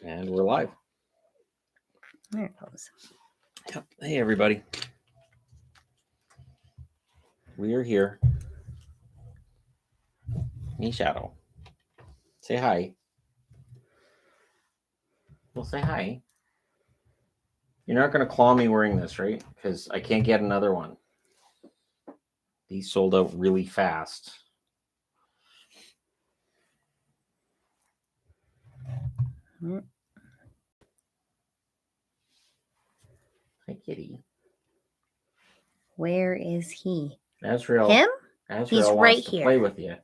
And we're live. There it goes. Yep. Hey, everybody. We are here. Me, Shadow. Say hi. Well, say hi. You're not going to claw me wearing this, right? Because I can't get another one. These sold out really fast. Hi, kitty. Where is he? Azrael. Him? Azrael He's wants right to here. play with you.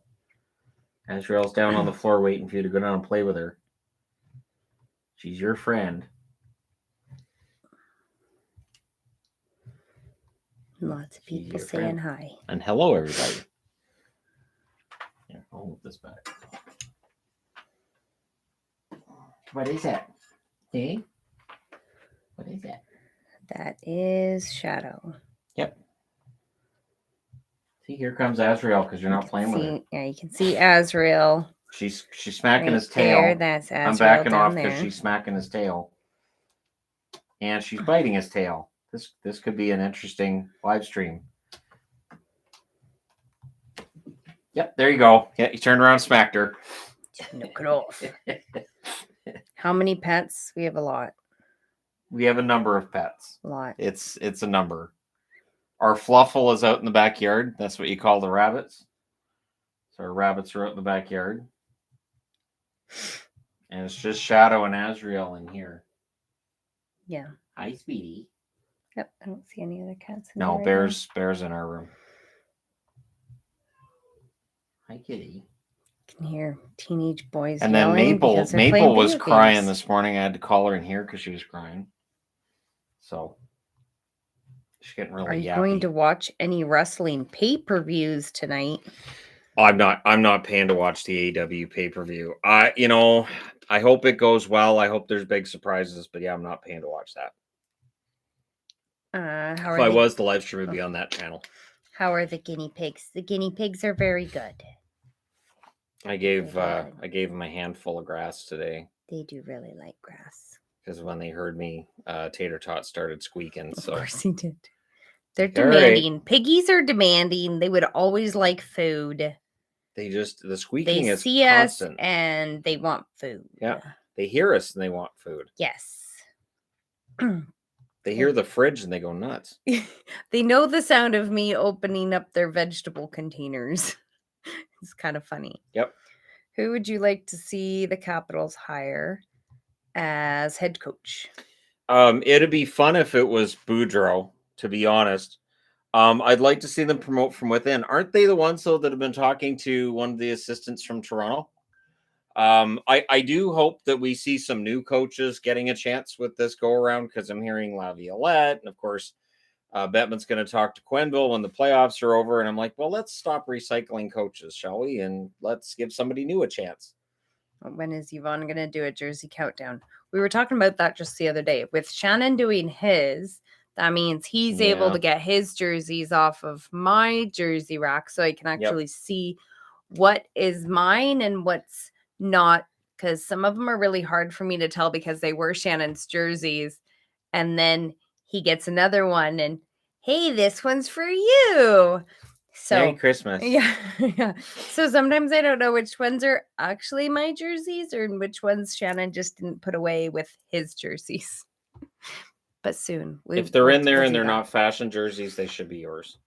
Azrael's down on the floor waiting for you to go down and play with her. She's your friend. Lots of people saying hi. And hello, everybody. Here, I'll move this back. What is that? Hey? What is that? That is Shadow. Yep. See, here comes Azrael because you're not playing with her. Yeah, you can see Azrael. She's smacking right his tail. There, that's Azrael. I'm backing down off because she's smacking his tail. And she's biting his tail. This could be an interesting live stream. Yep, there you go. Yeah, you turned around and smacked her. Knock it off. How many pets? We have a lot. We have a number of pets. A lot. It's a number. Our Fluffle is out in the backyard. That's what you call the rabbits. So our rabbits are out in the backyard. And it's just Shadow and Azrael in here. Yeah. Hi, sweetie. Yep, I don't see any other cats in No, there right Bear's in our room. Hi, kitty. You can hear teenage boys and then Maple was crying games. this morning. I had to call her in here because she was crying. So she's getting really Are you yappy. going to watch any wrestling pay-per-views tonight? I'm not paying to watch the AEW pay-per-view. I hope it goes well. I hope there's big surprises, but yeah, I'm not paying to watch that. If I was, the live stream would be on that channel. How are the guinea pigs? The guinea pigs are very good. I gave them a handful of grass today. They do really like grass. Because when they heard me, Tater Tot started squeaking. So. Of course he did. They're demanding. Right. Piggies are demanding. They would always like food. The squeaking is constant. They see us and they want food. Yeah. They hear us and they want food. Yes. They hear the fridge and they go nuts. They know the sound of me opening up their vegetable containers. It's kind of funny. Yep. Who would you like to see the Capitals hire as head coach? It'd be fun if it was Boudreaux, to be honest. I'd like to see them promote from within. Aren't they the ones, though, that have been talking to one of the assistants from Toronto? I do hope that we see some new coaches getting a chance with this go-around, because I'm hearing Laviolette, and, of course, Bettman's going to talk to Quenneville when the playoffs are over, and I'm like, well, let's stop recycling coaches, shall we? And let's give somebody new a chance. When is Yvonne going to do a jersey countdown? We were talking about that just the other day. With Shannon doing his, that means he's able to get his jerseys off of my jersey rack, so I can actually see what is mine and what's not, because some of them are really hard for me to tell because they were Shannon's jerseys, and then he gets another one and, hey, this one's for you. So Merry Christmas. Yeah. So sometimes I don't know which ones are actually my jerseys or which ones Shannon just didn't put away with his jerseys. But soon. If they're in there and they're not fashion jerseys, they should be yours.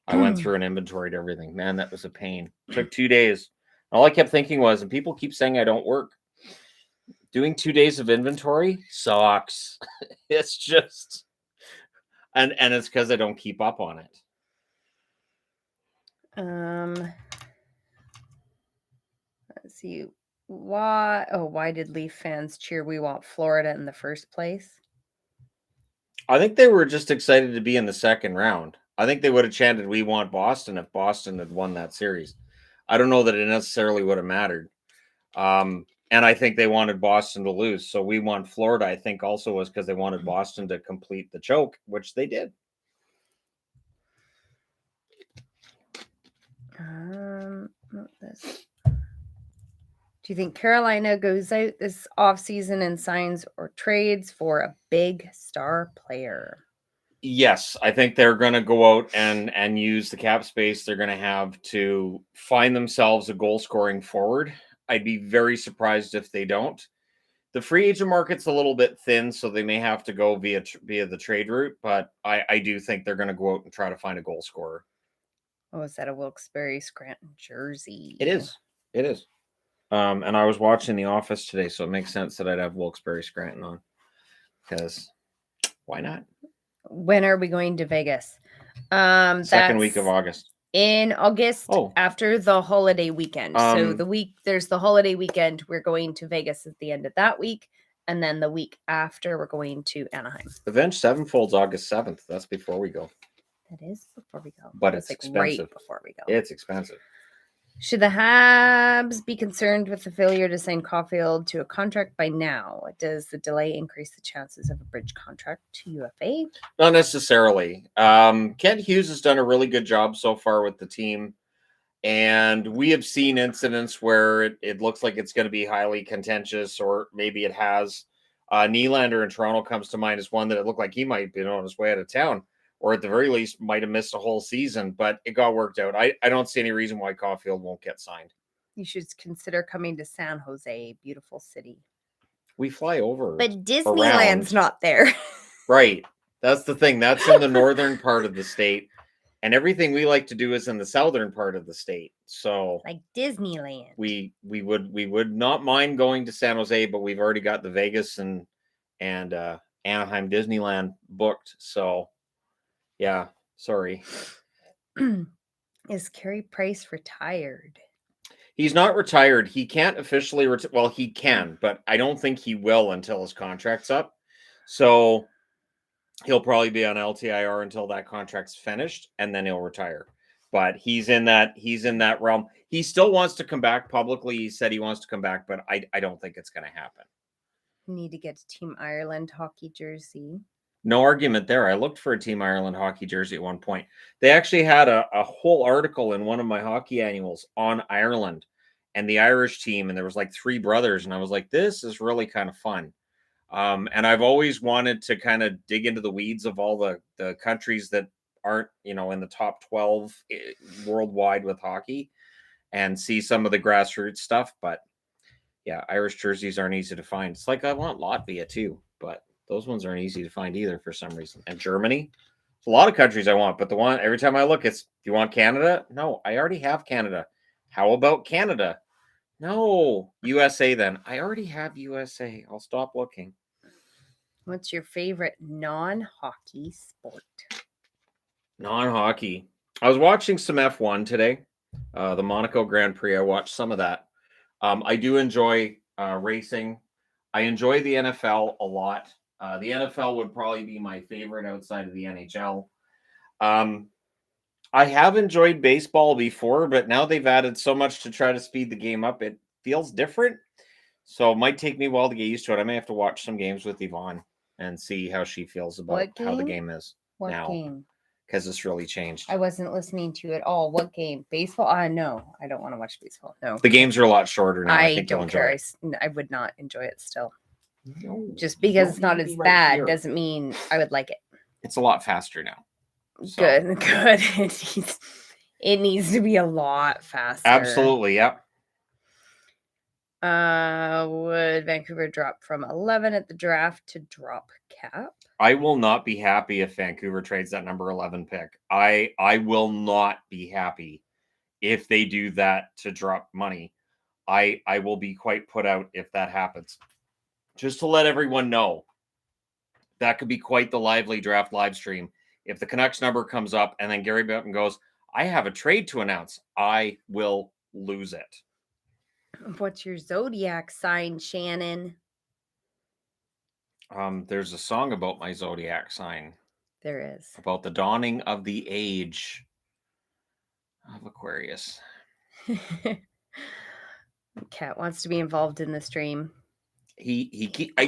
I went through and inventoried everything. Man, that was a pain. It took 2 days. All I kept thinking was, and people keep saying I don't work, doing 2 days of inventory sucks. It's just, and it's because I don't keep up on it. Let's see. Why did Leaf fans cheer We Want Florida in the first place? I think they were just excited to be in the second round. I think they would have chanted We Want Boston if Boston had won that series. I don't know that it necessarily would have mattered. And I think they wanted Boston to lose. So We Want Florida, I think, also was because they wanted Boston to complete the choke, which they did. Not this. Do you think Carolina goes out this offseason and signs or trades for a big star player? Yes, I think they're going to go out and use the cap space they're going to have to find themselves a goal scoring forward. I'd be very surprised if they don't. The free agent market's a little bit thin, so they may have to go via the trade route. But I do think they're going to go out and try to find a goal scorer. Oh, is that a Wilkes-Barre Scranton jersey? It is. It is. And I was watching The Office today, so it makes sense that I'd have Wilkes-Barre Scranton on. Because why not? When are we going to Vegas? Second week of August. In August, after the holiday weekend. So there's the holiday weekend. We're going to Vegas at the end of that week. And then the week after, we're going to Anaheim. Avenged Sevenfold's August 7th. That's before we go. That is before we go. But it's expensive. Right before we go. It's expensive. Should the Habs be concerned with the failure to sign Caulfield to a contract by now? Does the delay increase the chances of a bridge contract to UFA? Not necessarily. Kent Hughes has done a really good job so far with the team. And we have seen incidents where it looks like it's going to be highly contentious, or maybe it has. Nylander in Toronto comes to mind as one that it looked like he might be on his way out of town, or at the very least might have missed a whole season, but it got worked out. I don't see any reason why Caulfield won't get signed. You should consider coming to San Jose, beautiful city. We fly over. But Disneyland's not there. Right. That's the thing. That's in the northern part of the state. And everything we like to do is in the southern part of the state. So like Disneyland. We would not mind going to San Jose, but we've already got the Vegas and Anaheim Disneyland booked. So yeah, sorry. Is Carey Price retired? He's not retired. He can't officially well, he can, but I don't think he will until his contract's up. So he'll probably be on LTIR until that contract's finished, and then he'll retire. But he's in that realm. He still wants to come back publicly. He said he wants to come back, but I don't think it's going to happen. Need to get a Team Ireland hockey jersey. No argument there. I looked for a Team Ireland hockey jersey at one point. They actually had a whole article in one of my hockey annuals on Ireland and the Irish team, and there was like 3 brothers, and I was like, this is really kind of fun. And I've always wanted to kind of dig into the weeds of all the countries that aren't, in the top 12 worldwide with hockey and see some of the grassroots stuff. But yeah, Irish jerseys aren't easy to find. It's like I want Latvia too, but those ones aren't easy to find either for some reason. And Germany, a lot of countries I want, but the one every time I look, it's, do you want Canada? No, I already have Canada. How about Canada? No, USA then. I already have USA. I'll stop looking. What's your favorite non-hockey sport? Non-hockey. I was watching some F1 today, the Monaco Grand Prix. I watched some of that. I do enjoy racing. I enjoy the NFL a lot. The NFL would probably be my favorite outside of the NHL. I have enjoyed baseball before, but now they've added so much to try to speed the game up. It feels different. So it might take me a while to get used to it. I may have to watch some games with Yvonne and see how she feels about how the game is now. Game? Because it's really changed. I wasn't listening to you at all. What game? Baseball? No, I don't want to watch baseball. No. The games are a lot shorter now. I think don't care. I would not enjoy it still. No, just because it's not as bad doesn't mean I would like it. It's a lot faster now. So. Good. It needs to be a lot faster. Absolutely, yeah. Would Vancouver drop from 11 at the draft to drop cap? I will not be happy if Vancouver trades that number 11 pick. I will not be happy if they do that to drop money. I will be quite put out if that happens. Just to let everyone know, that could be quite the lively draft live stream. If the Canucks number comes up and then Gary Bettman goes, I have a trade to announce, I will lose it. What's your zodiac sign, Shannon? There's a song about my zodiac sign. There is. About the dawning of the age of Aquarius. Cat wants to be involved in the stream. He I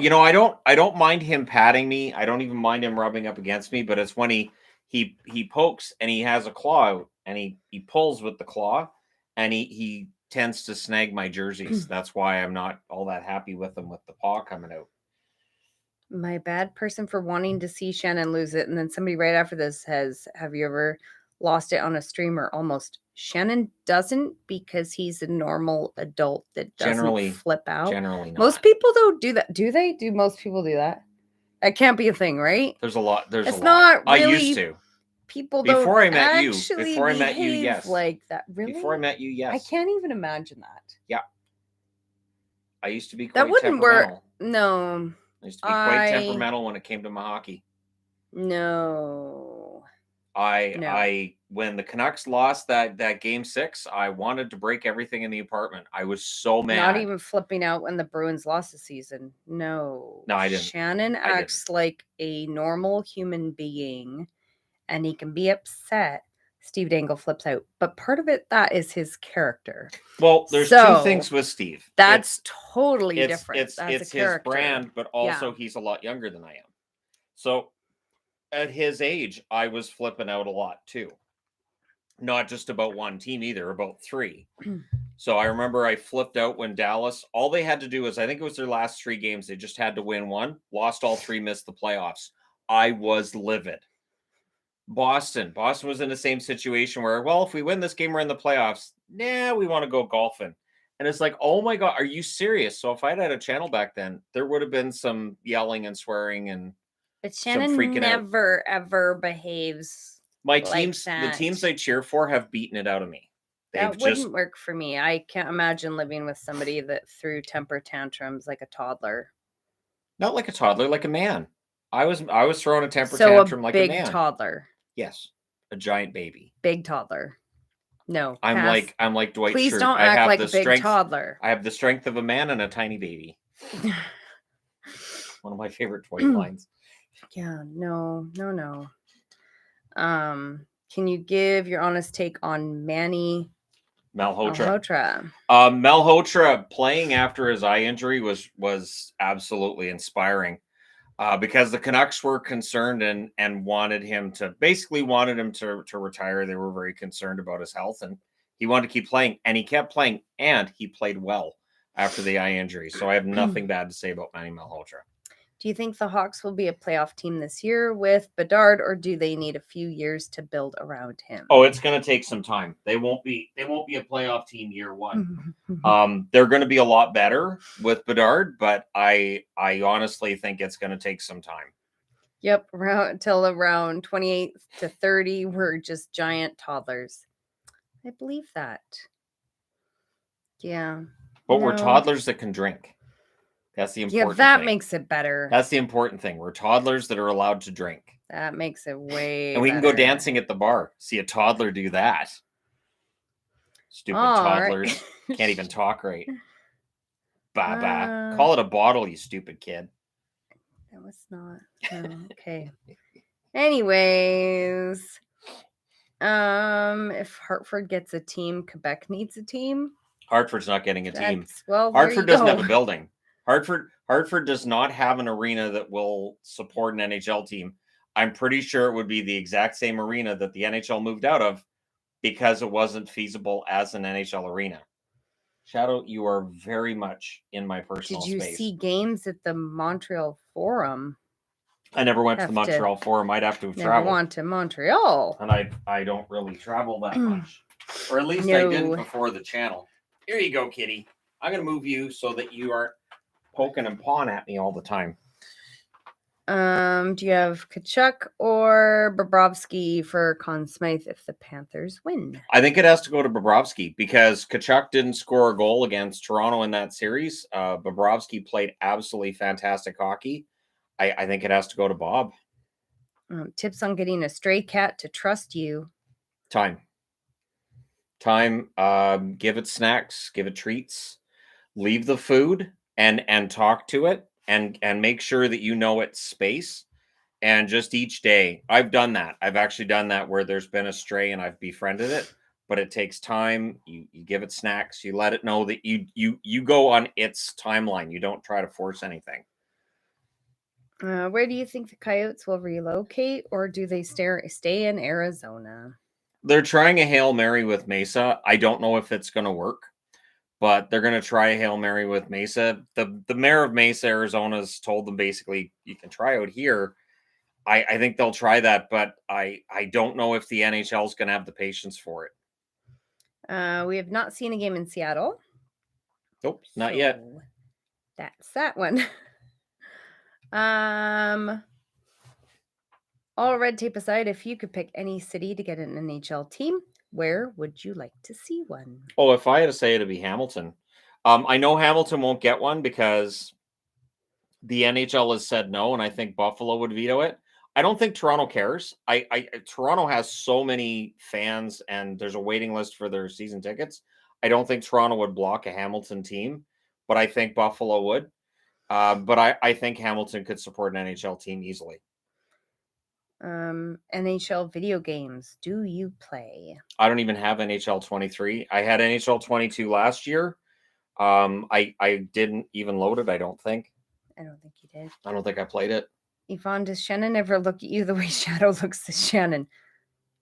don't mind him patting me. I don't even mind him rubbing up against me, but it's when he pokes and he has a claw out and he pulls with the claw and he tends to snag my jerseys. That's why I'm not all that happy with them with the paw coming out. My bad person for wanting to see Shannon lose it. And then somebody right after this says, have you ever lost it on a stream or almost? Shannon doesn't, because he's a normal adult that doesn't Generally flip out. Generally not. Most people don't do that. Do they? Do most people do that? That can't be a thing, right? There's a lot. There's it's a lot. Not really, I used to. People before don't I met you. actually Before I met you, behave yes. like that. Really? Before I met you, yes. I can't even imagine that. Yeah. I used to be quite that wouldn't work. temperamental. No. I used to be quite temperamental when it came to my hockey. No. When the Canucks lost that game 6, I wanted to break everything in the apartment. I was so mad. Not even flipping out when the Bruins lost the season. No, I didn't. Shannon acts like a normal human being, and he can be upset. Steve Dangle flips out, but part of that is his character. Well, there's two things with Steve. That's totally different. It's his brand, but also he's a lot younger than I am. So at his age, I was flipping out a lot too. Not just about one team either, about 3. So I remember I flipped out when Dallas, all they had to do was, I think it was their last 3 games, they just had to win 1, lost all 3, missed the playoffs. I was livid. Boston was in the same situation where, well, if we win this game, we're in the playoffs. Nah, we want to go golfing. And it's like, oh my God, are you serious? So if I'd had a channel back then, there would have been some yelling and swearing and but Shannon never ever behaves. My teams, the teams I cheer for, have beaten it out of me. That wouldn't work for me. I can't imagine living with somebody that threw temper tantrums like a toddler. Not like a toddler, like a man. I was throwing a temper tantrum like a man. Big toddler. Yes, a giant baby. Big toddler. No, I'm like Dwight. Please Schrute. don't act like a big toddler. I have the strength of a man and a tiny baby. One of my favorite Dwight lines. Yeah, no. Can you give your honest take on Manny Malhotra? Malhotra playing after his eye injury was absolutely inspiring. Because the Canucks were concerned and wanted him to retire. They were very concerned about his health, and he wanted to keep playing, and he kept playing, and he played well after the eye injury. So I have nothing bad to say about Manny Malhotra. Do you think the Hawks will be a playoff team this year with Bedard, or do they need a few years to build around him? Oh, it's going to take some time. They won't be a playoff team year 1. They're going to be a lot better with Bedard, but I honestly think it's going to take some time. Yep, till around 28 to 30, we're just giant toddlers. I believe that. Yeah. But we're toddlers that can drink. That's the important thing. Yeah, that makes it better. That's the important thing. We're toddlers that are allowed to drink. That makes it way And we can go dancing at the bar. See a toddler do that. Stupid toddlers. Right. Can't even talk right. Call it a bottle, you stupid kid. That was not. Okay. Anyways. If Hartford gets a team, Quebec needs a team. Hartford's not getting a team. Well, Hartford doesn't have a building. Hartford does not have an arena that will support an NHL team. I'm pretty sure it would be the exact same arena that the NHL moved out of because it wasn't feasible as an NHL arena. Shadow, you are very much in my personal space. Did you see games at the Montreal Forum? I never went to the Montreal Forum. I'd have to have traveled. Never went to Montreal. And I don't really travel that much. Or at least I didn't before the channel. Here you go, kitty. I'm going to move you so that you aren't poking and pawing at me all the time. Do you have Tkachuk or Bobrovsky for Conn Smythe if the Panthers win? I think it has to go to Bobrovsky because Tkachuk didn't score a goal against Toronto in that series. Bobrovsky played absolutely fantastic hockey. I think it has to go to Bob. Tips on getting a stray cat to trust you. Time. Give it snacks, give it treats, leave the food and talk to it and make sure that you know its space. And just each day, I've done that. I've actually done that where there's been a stray and I've befriended it, but it takes time. You give it snacks, you let it know that you go on its timeline. You don't try to force anything. Where do you think the Coyotes will relocate, or do they stay in Arizona? They're trying a Hail Mary with Mesa. I don't know if it's going to work. but they're going to try a Hail Mary with Mesa. The mayor of Mesa, Arizona's told them basically you can try out here. I think they'll try that, but I don't know if the NHL is going to have the patience for it. We have not seen a game in Seattle. Nope, not yet. That's that one. All red tape aside, if you could pick any city to get an NHL team, where would you like to see one? Oh, if I had to say, it'd be Hamilton. I know Hamilton won't get one because the NHL has said no, and I think Buffalo would veto it. I don't think Toronto cares. Toronto has so many fans, and there's a waiting list for their season tickets. I don't think Toronto would block a Hamilton team, but I think Buffalo would. But I think Hamilton could support an NHL team easily. NHL video games, do you play? I don't even have NHL 23. I had NHL 22 last year. I didn't even load it, I don't think. I don't think you did. I don't think I played it. Yvonne, does Shannon ever look at you the way Shadow looks at Shannon?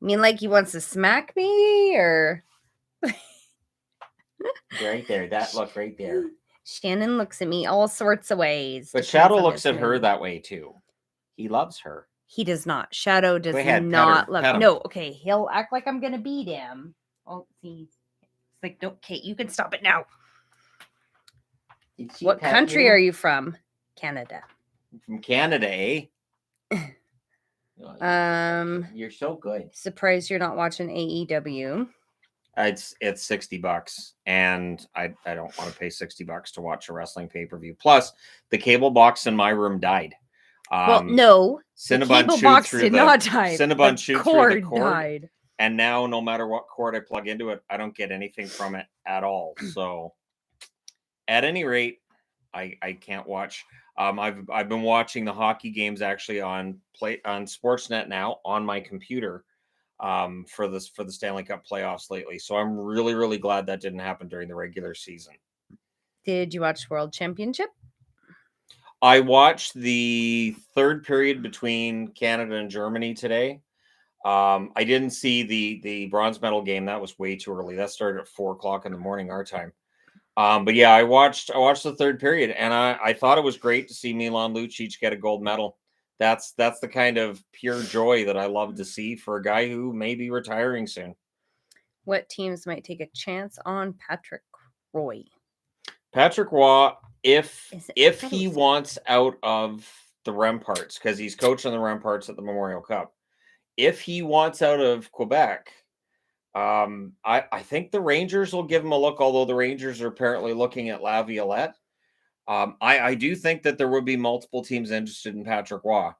I mean, like he wants to smack me, or? Right there, that look right there. Shannon looks at me all sorts of ways. But Shadow looks at her that way too. He loves her. He does not. Shadow does not love. No, okay. He'll act like I'm gonna beat him. Oh, see, it's like, no, Kate, you can stop it now. What country are you from? Canada. From Canada, eh? You're so good. Surprised you're not watching AEW. It's $60, and I don't want to pay $60 to watch a wrestling pay-per-view. Plus, the cable box in my room died. Well, no, Cinnabon the cable box did not die. Cinnabon chewed through the cord, died. And now, no matter what cord I plug into it, I don't get anything from it at all. So, at any rate, I can't watch. I've been watching the hockey games actually on Sportsnet now on my computer for the Stanley Cup playoffs lately. So I'm really, really glad that didn't happen during the regular season. Did you watch World Championship? I watched the third period between Canada and Germany today. I didn't see the bronze medal game. That was way too early. That started at 4:00 in the morning our time. But yeah, I watched the third period, and I thought it was great to see Milan Lucic get a gold medal. That's the kind of pure joy that I love to see for a guy who may be retiring soon. What teams might take a chance on Patrick Roy? Patrick Roy, if he wants out of the Remparts, because he's coaching the Remparts at the Memorial Cup, if he wants out of Quebec, I think the Rangers will give him a look, although the Rangers are apparently looking at Laviolette. I do think that there would be multiple teams interested in Patrick Roy.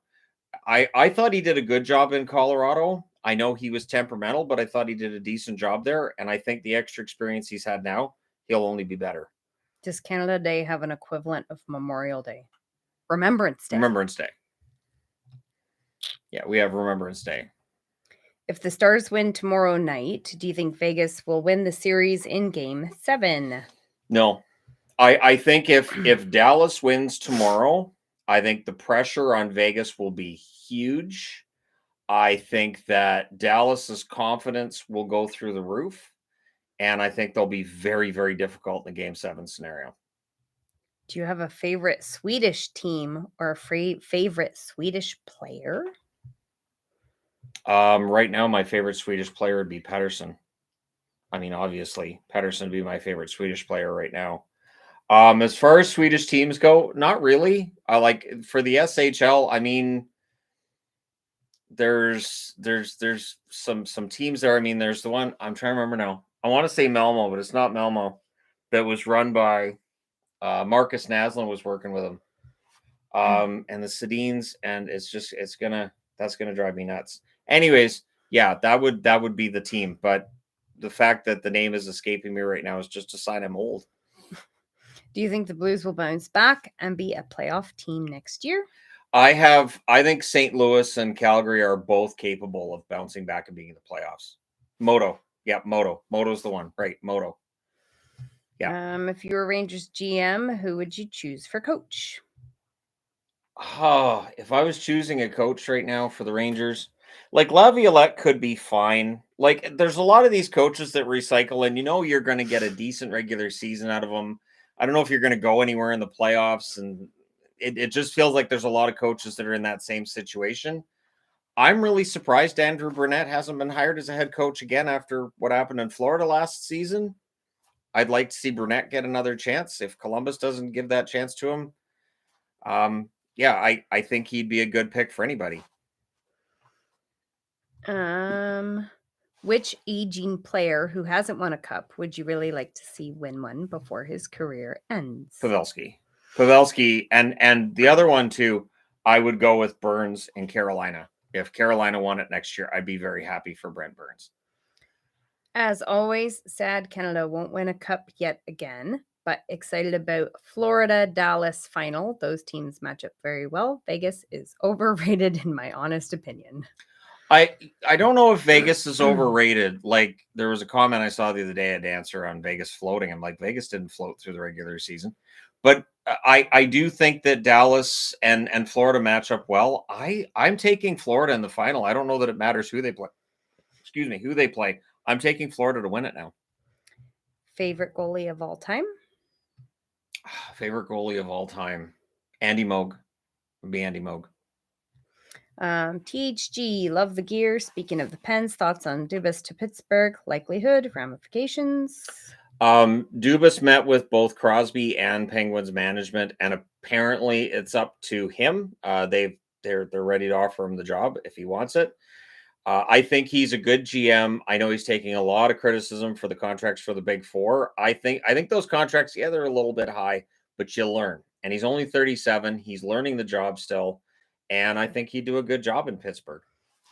I thought he did a good job in Colorado. I know he was temperamental, but I thought he did a decent job there. And I think the extra experience he's had now, he'll only be better. Does Canada Day have an equivalent of Memorial Day? Remembrance Day. Remembrance Day. Yeah, we have Remembrance Day. If the Stars win tomorrow night, do you think Vegas will win the series in Game 7? No. I think if Dallas wins tomorrow, I think the pressure on Vegas will be huge. I think that Dallas's confidence will go through the roof. And I think they'll be very, very difficult in the Game 7 scenario. Do you have a favorite Swedish team or a favorite Swedish player? Right now, my favorite Swedish player would be Pettersson. I mean, obviously, Pettersson would be my favorite Swedish player right now. As far as Swedish teams go, not really. I like for the SHL. I mean, there's some teams there. I mean, there's the one I'm trying to remember now. I want to say Malmo, but it's not Malmo. That was run by Marcus Naslund was working with him. And the Sedins, and that's gonna drive me nuts. Anyways, yeah, that would be the team. But the fact that the name is escaping me right now is just a sign I'm old. Do you think the Blues will bounce back and be a playoff team next year? I think St. Louis and Calgary are both capable of bouncing back and being in the playoffs. Moto. Yeah, Moto's the one. Right, Moto. Yeah. If you were Rangers GM, who would you choose for coach? Oh, if I was choosing a coach right now for the Rangers, like Laviolette could be fine. Like, there's a lot of these coaches that recycle, and you're going to get a decent regular season out of them. I don't know if you're going to go anywhere in the playoffs, and it just feels like there's a lot of coaches that are in that same situation. I'm really surprised Andrew Burnett hasn't been hired as a head coach again after what happened in Florida last season. I'd like to see Burnett get another chance. If Columbus doesn't give that chance to him, yeah, I think he'd be a good pick for anybody. Which aging player who hasn't won a cup would you really like to see win one before his career ends? Pavelski, and the other one too, I would go with Burns in Carolina. If Carolina won it next year, I'd be very happy for Brent Burns. As always, sad Canada won't win a cup yet again, but excited about Florida-Dallas final. Those teams match up very well. Vegas is overrated in my honest opinion. I don't know if Vegas is overrated. Like, there was a comment I saw the other day, a answer on Vegas floating. I'm like, Vegas didn't float through the regular season. But I do think that Dallas and Florida match up well. I'm taking Florida in the final. I don't know that it matters who they play. Excuse me, who they play. I'm taking Florida to win it now. Favorite goalie of all time? Favorite goalie of all time? Andy Moog. Would be Andy Moog. THG, love the gear. Speaking of the Pens, thoughts on Dubas to Pittsburgh, likelihood, ramifications? Dubas met with both Crosby and Penguins management, and apparently it's up to him. They're ready to offer him the job if he wants it. I think he's a good GM. I know he's taking a lot of criticism for the contracts for the Big Four. I think those contracts, yeah, they're a little bit high, but you learn. And he's only 37. He's learning the job still. And I think he'd do a good job in Pittsburgh.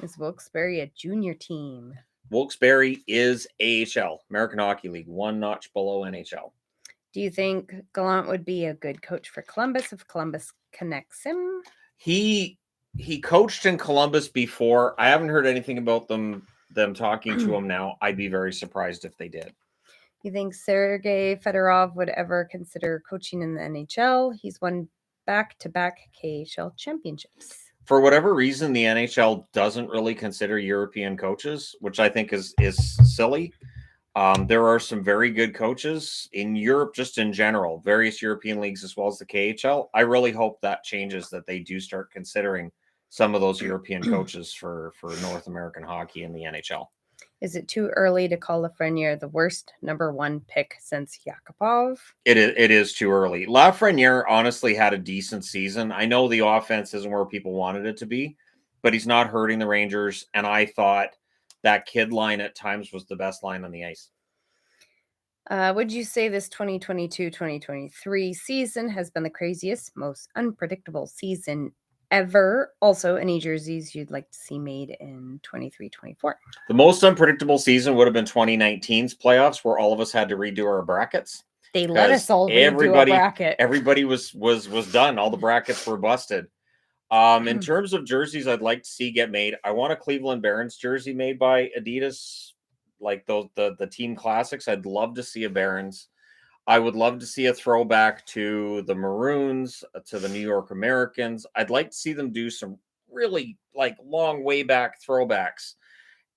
Is Wilkes-Barre a junior team? Wilkes-Barre is AHL, American Hockey League, one notch below NHL. Do you think Gallant would be a good coach for Columbus if Columbus connects him? He coached in Columbus before. I haven't heard anything about them talking to him now. I'd be very surprised if they did. You think Sergei Fedorov would ever consider coaching in the NHL? He's won back-to-back KHL championships. For whatever reason, the NHL doesn't really consider European coaches, which I think is silly. There are some very good coaches in Europe, just in general, various European leagues as well as the KHL. I really hope that changes, that they do start considering some of those European coaches for North American hockey in the NHL. Is it too early to call Lafreniere the worst number one pick since Yakupov? It is too early. Lafreniere honestly had a decent season. I know the offense isn't where people wanted it to be, but he's not hurting the Rangers. And I thought that kid line at times was the best line on the ice. Would you say this 2022-2023 season has been the craziest, most unpredictable season ever? Also, any jerseys you'd like to see made in 23-24? The most unpredictable season would have been 2019's playoffs, where all of us had to redo our brackets. They let us all redo a bracket. Everybody was done. All the brackets were busted. In terms of jerseys I'd like to see get made, I want a Cleveland Barons jersey made by Adidas, like those the team classics. I'd love to see a Barons. I would love to see a throwback to the Maroons, to the New York Americans. I'd like to see them do some really like long way back throwbacks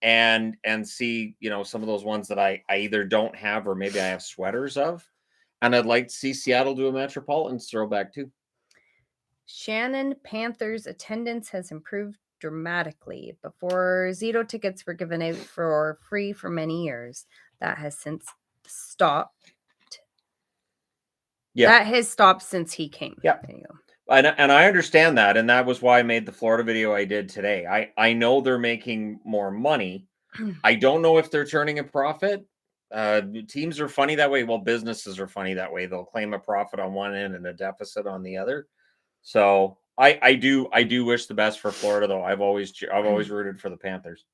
and see, some of those ones that I either don't have or maybe I have sweaters of. And I'd like to see Seattle do a Metropolitans throwback too. Shannon, Panthers attendance has improved dramatically. Before Zito tickets were given out for free for many years. That has since stopped. Yeah. That has stopped since he came. Yeah. There you go. And I understand that. And that was why I made the Florida video I did today. I know they're making more money. I don't know if they're turning a profit. Teams are funny that way. Well, businesses are funny that way. They'll claim a profit on one end and a deficit on the other. So I do wish the best for Florida, though. I've always rooted for the Panthers.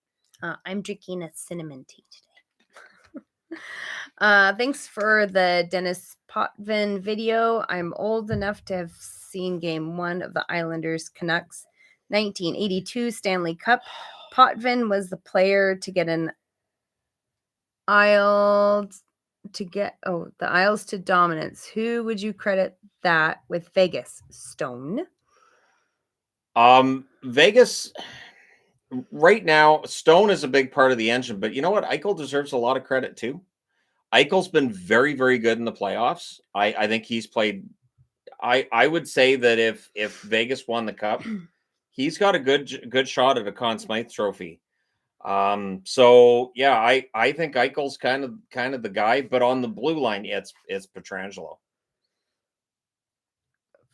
I'm drinking a cinnamon tea today. Thanks for the Dennis Potvin video. I'm old enough to have seen Game 1 of the Islanders Canucks 1982 Stanley Cup. Potvin was the player to get the Isles to dominance. Who would you credit that with? Vegas? Stone? Vegas. right now, Stone is a big part of the engine, but you know what? Eichel deserves a lot of credit too. Eichel's been very, very good in the playoffs. I think he's played. I would say that if Vegas won the cup, he's got a good shot at a Conn Smythe trophy. So yeah, I think Eichel's kind of the guy, but on the blue line, it's Pietrangelo.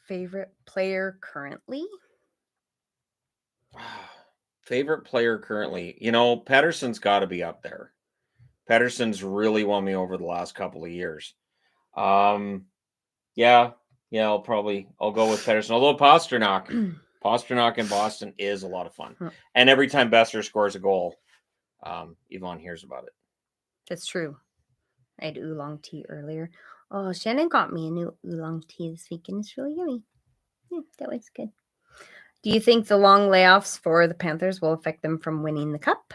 Favorite player currently? Favorite player currently, you know, Pettersson's got to be up there. Pettersson's really won me over the last couple of years. Yeah, I'll go with Pettersson. Although Pasternak in Boston is a lot of fun, and every time Besser scores a goal, Yvonne hears about it. That's true. I had oolong tea earlier. Oh, Shannon got me a new oolong tea this week, and it's really yummy. Yeah, that was good. Do you think the long layoffs for the Panthers will affect them from winning the cup?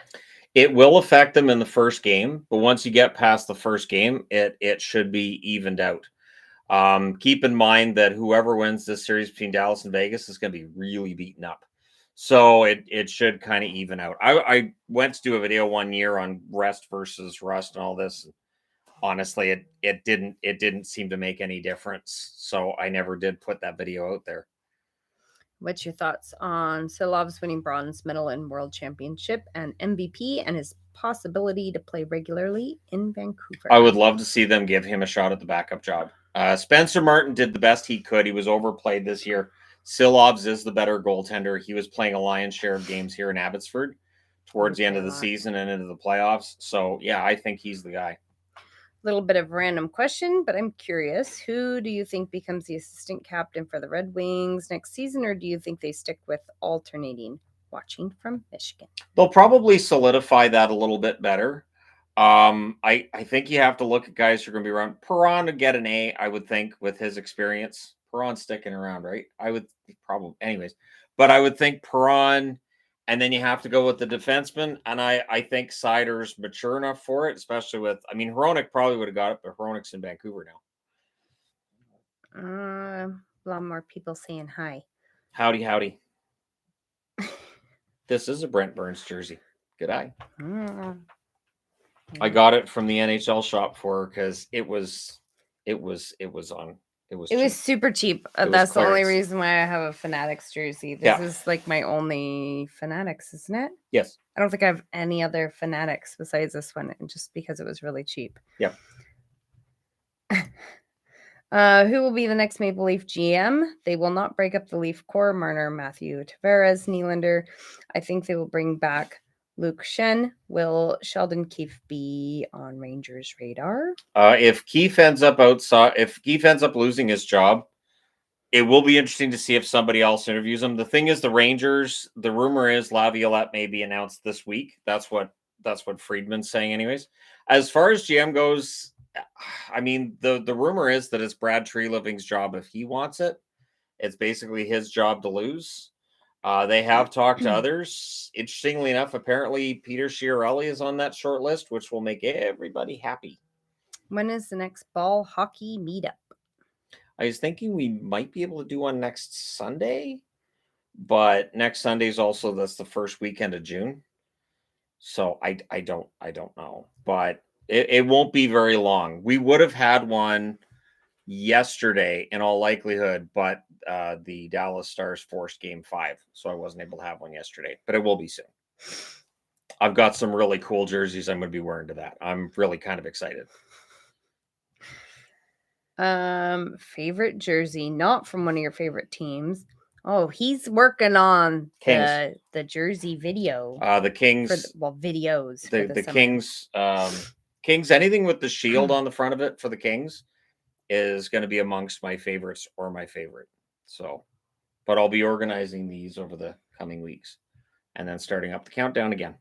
It will affect them in the first game, but once you get past the first game, it should be evened out. Keep in mind that whoever wins this series between Dallas and Vegas is going to be really beaten up. So it should kind of even out. I went to do a video one year on rest versus rust and all this. Honestly, it didn't seem to make any difference. So I never did put that video out there. What's your thoughts on Silov's winning bronze medal in World Championship and MVP and his possibility to play regularly in Vancouver? I would love to see them give him a shot at the backup job. Spencer Martin did the best he could. He was overplayed this year. Silovs is the better goaltender. He was playing a lion's share of games here in Abbotsford towards the end of the season and into the playoffs. So, yeah, I think he's the guy. Little bit of a random question, but I'm curious. Who do you think becomes the assistant captain for the Red Wings next season, or do you think they stick with alternating? Watching from Michigan. They'll probably solidify that a little bit better. I think you have to look at guys who are going to be around. Perron to get an A, I would think, with his experience. Perron's sticking around, right? I would probably, anyways. But I would think Perron, and then you have to go with the defenseman. And I think Seider's mature enough for it, especially with, I mean, Hronik probably would have got it, but Hronik's in Vancouver now. A lot more people saying hi. Howdy. This is a Brent Burns jersey. Good eye. I got it from the NHL shop for her because it was super cheap. That's the only reason why I have a Fanatics jersey. This is like my only Fanatics, isn't it? Yes. I don't think I have any other Fanatics besides this one, just because it was really cheap. Yeah. Who will be the next Maple Leaf GM? They will not break up the Leaf core. Marner, Matthew Tavares, Nylander. I think they will bring back Luke Shen. Will Sheldon Keefe be on Rangers' radar? If Keefe ends up losing his job, it will be interesting to see if somebody else interviews him. The thing is, the Rangers, the rumor is Laviolette may be announced this week. That's what Friedman's saying anyways. As far as GM goes, I mean, the rumor is that it's Brad Treliving's job if he wants it. It's basically his job to lose. They have talked to others. Interestingly enough, apparently Peter Chiarelli is on that short list, which will make everybody happy. When is the next ball hockey meetup? I was thinking we might be able to do one next Sunday, but next Sunday is also that's the first weekend of June. So I don't know, but it won't be very long. We would have had one yesterday in all likelihood, but the Dallas Stars forced game 5, so I wasn't able to have one yesterday, but it will be soon. I've got some really cool jerseys I'm going to be wearing to that. I'm really kind of excited. Favorite jersey, not from one of your favorite teams. Oh, he's working on the jersey video. The Kings. Videos. The Kings. Kings. Anything with the shield on the front of it for the Kings is going to be amongst my favorites or my favorite. So, but I'll be organizing these over the coming weeks, and then starting up the countdown again.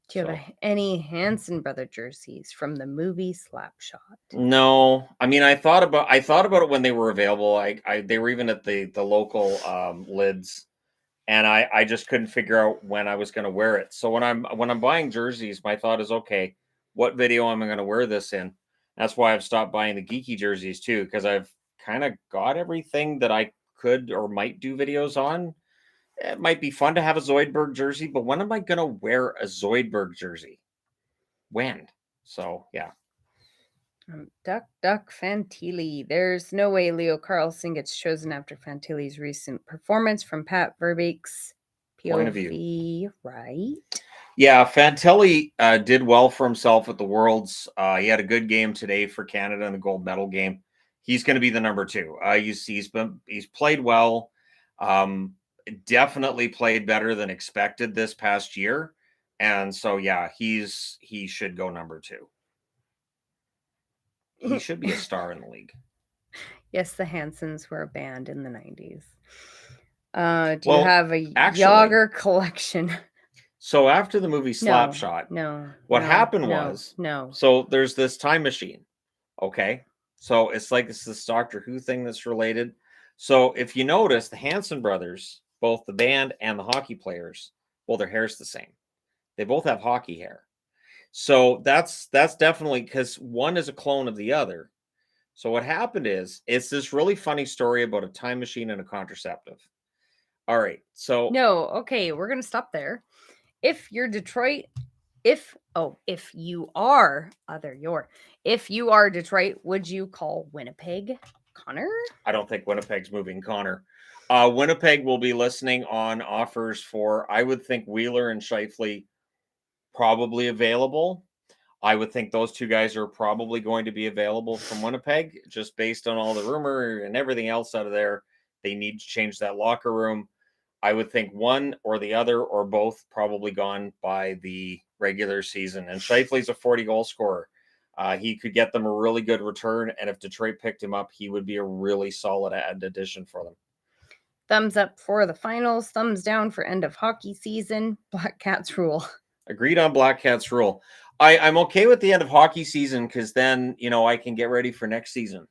Do you have any Hanson brother jerseys from the movie Slapshot? No, I mean I thought about it when they were available. They were even at the local lids, and I just couldn't figure out when I was going to wear it. So when I'm buying jerseys, my thought is, okay, what video am I going to wear this in? That's why I've stopped buying the geeky jerseys too, because I've kind of got everything that I could or might do videos on. it might be fun to have a Zoidberg jersey, but when am I going to wear a Zoidberg jersey? When? So, yeah. Duck Fantilli. There's no way Leo Carlson gets chosen after Fantilli's recent performance from Pat Verbeek's Point of view. POV, right? Yeah, Fantilli did well for himself at the Worlds. He had a good game today for Canada in the gold medal game. He's going to be the number 2. He's played well. Definitely played better than expected this past year, and so yeah, he should go number 2. He should be a star in the league. Yes, the Hansons were a band in the 90s. Do you have a Yager collection? So after the movie Slapshot, what happened was, so there's this time machine. Okay. So it's like it's this Doctor Who thing that's related. So if you notice, the Hanson brothers, both the band and the hockey players, well, their hair's the same. They both have hockey hair. So that's definitely because one is a clone of the other. So what happened is it's this really funny story about a time machine and a contraceptive. All right. So okay, we're gonna stop there. If you're Detroit, if you are Detroit, would you call Winnipeg Connor? I don't think Winnipeg's moving Connor. Winnipeg will be listening on offers for, I would think, Wheeler and Scheifele probably available. I would think those two guys are probably going to be available from Winnipeg, just based on all the rumor and everything else out of there. They need to change that locker room. I would think one or the other or both probably gone by the regular season. And Scheifele's a 40-goal scorer. He could get them a really good return, and if Detroit picked him up, he would be a really solid addition for them. Thumbs up for the finals. Thumbs down for end of hockey season. Black Cats rule. Agreed on Black Cats rule. I'm okay with the end of hockey season because then, I can get ready for next season.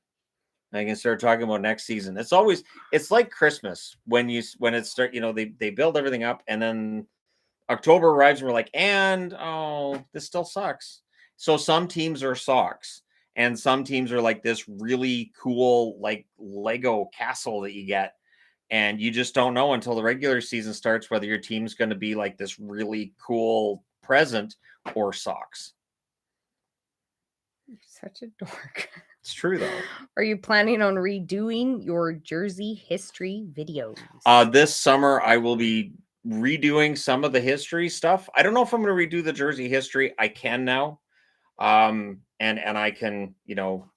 I can start talking about next season. It's like Christmas when it start, they build everything up and then October arrives and we're like, and this still sucks. So some teams are socks and some teams are like this really cool, like Lego castle that you get. And you just don't know until the regular season starts whether your team's going to be like this really cool present or socks. You're such a dork. It's true, though. Are you planning on redoing your jersey history videos? This summer, I will be redoing some of the history stuff. I don't know if I'm going to redo the jersey history. I can now. And I can,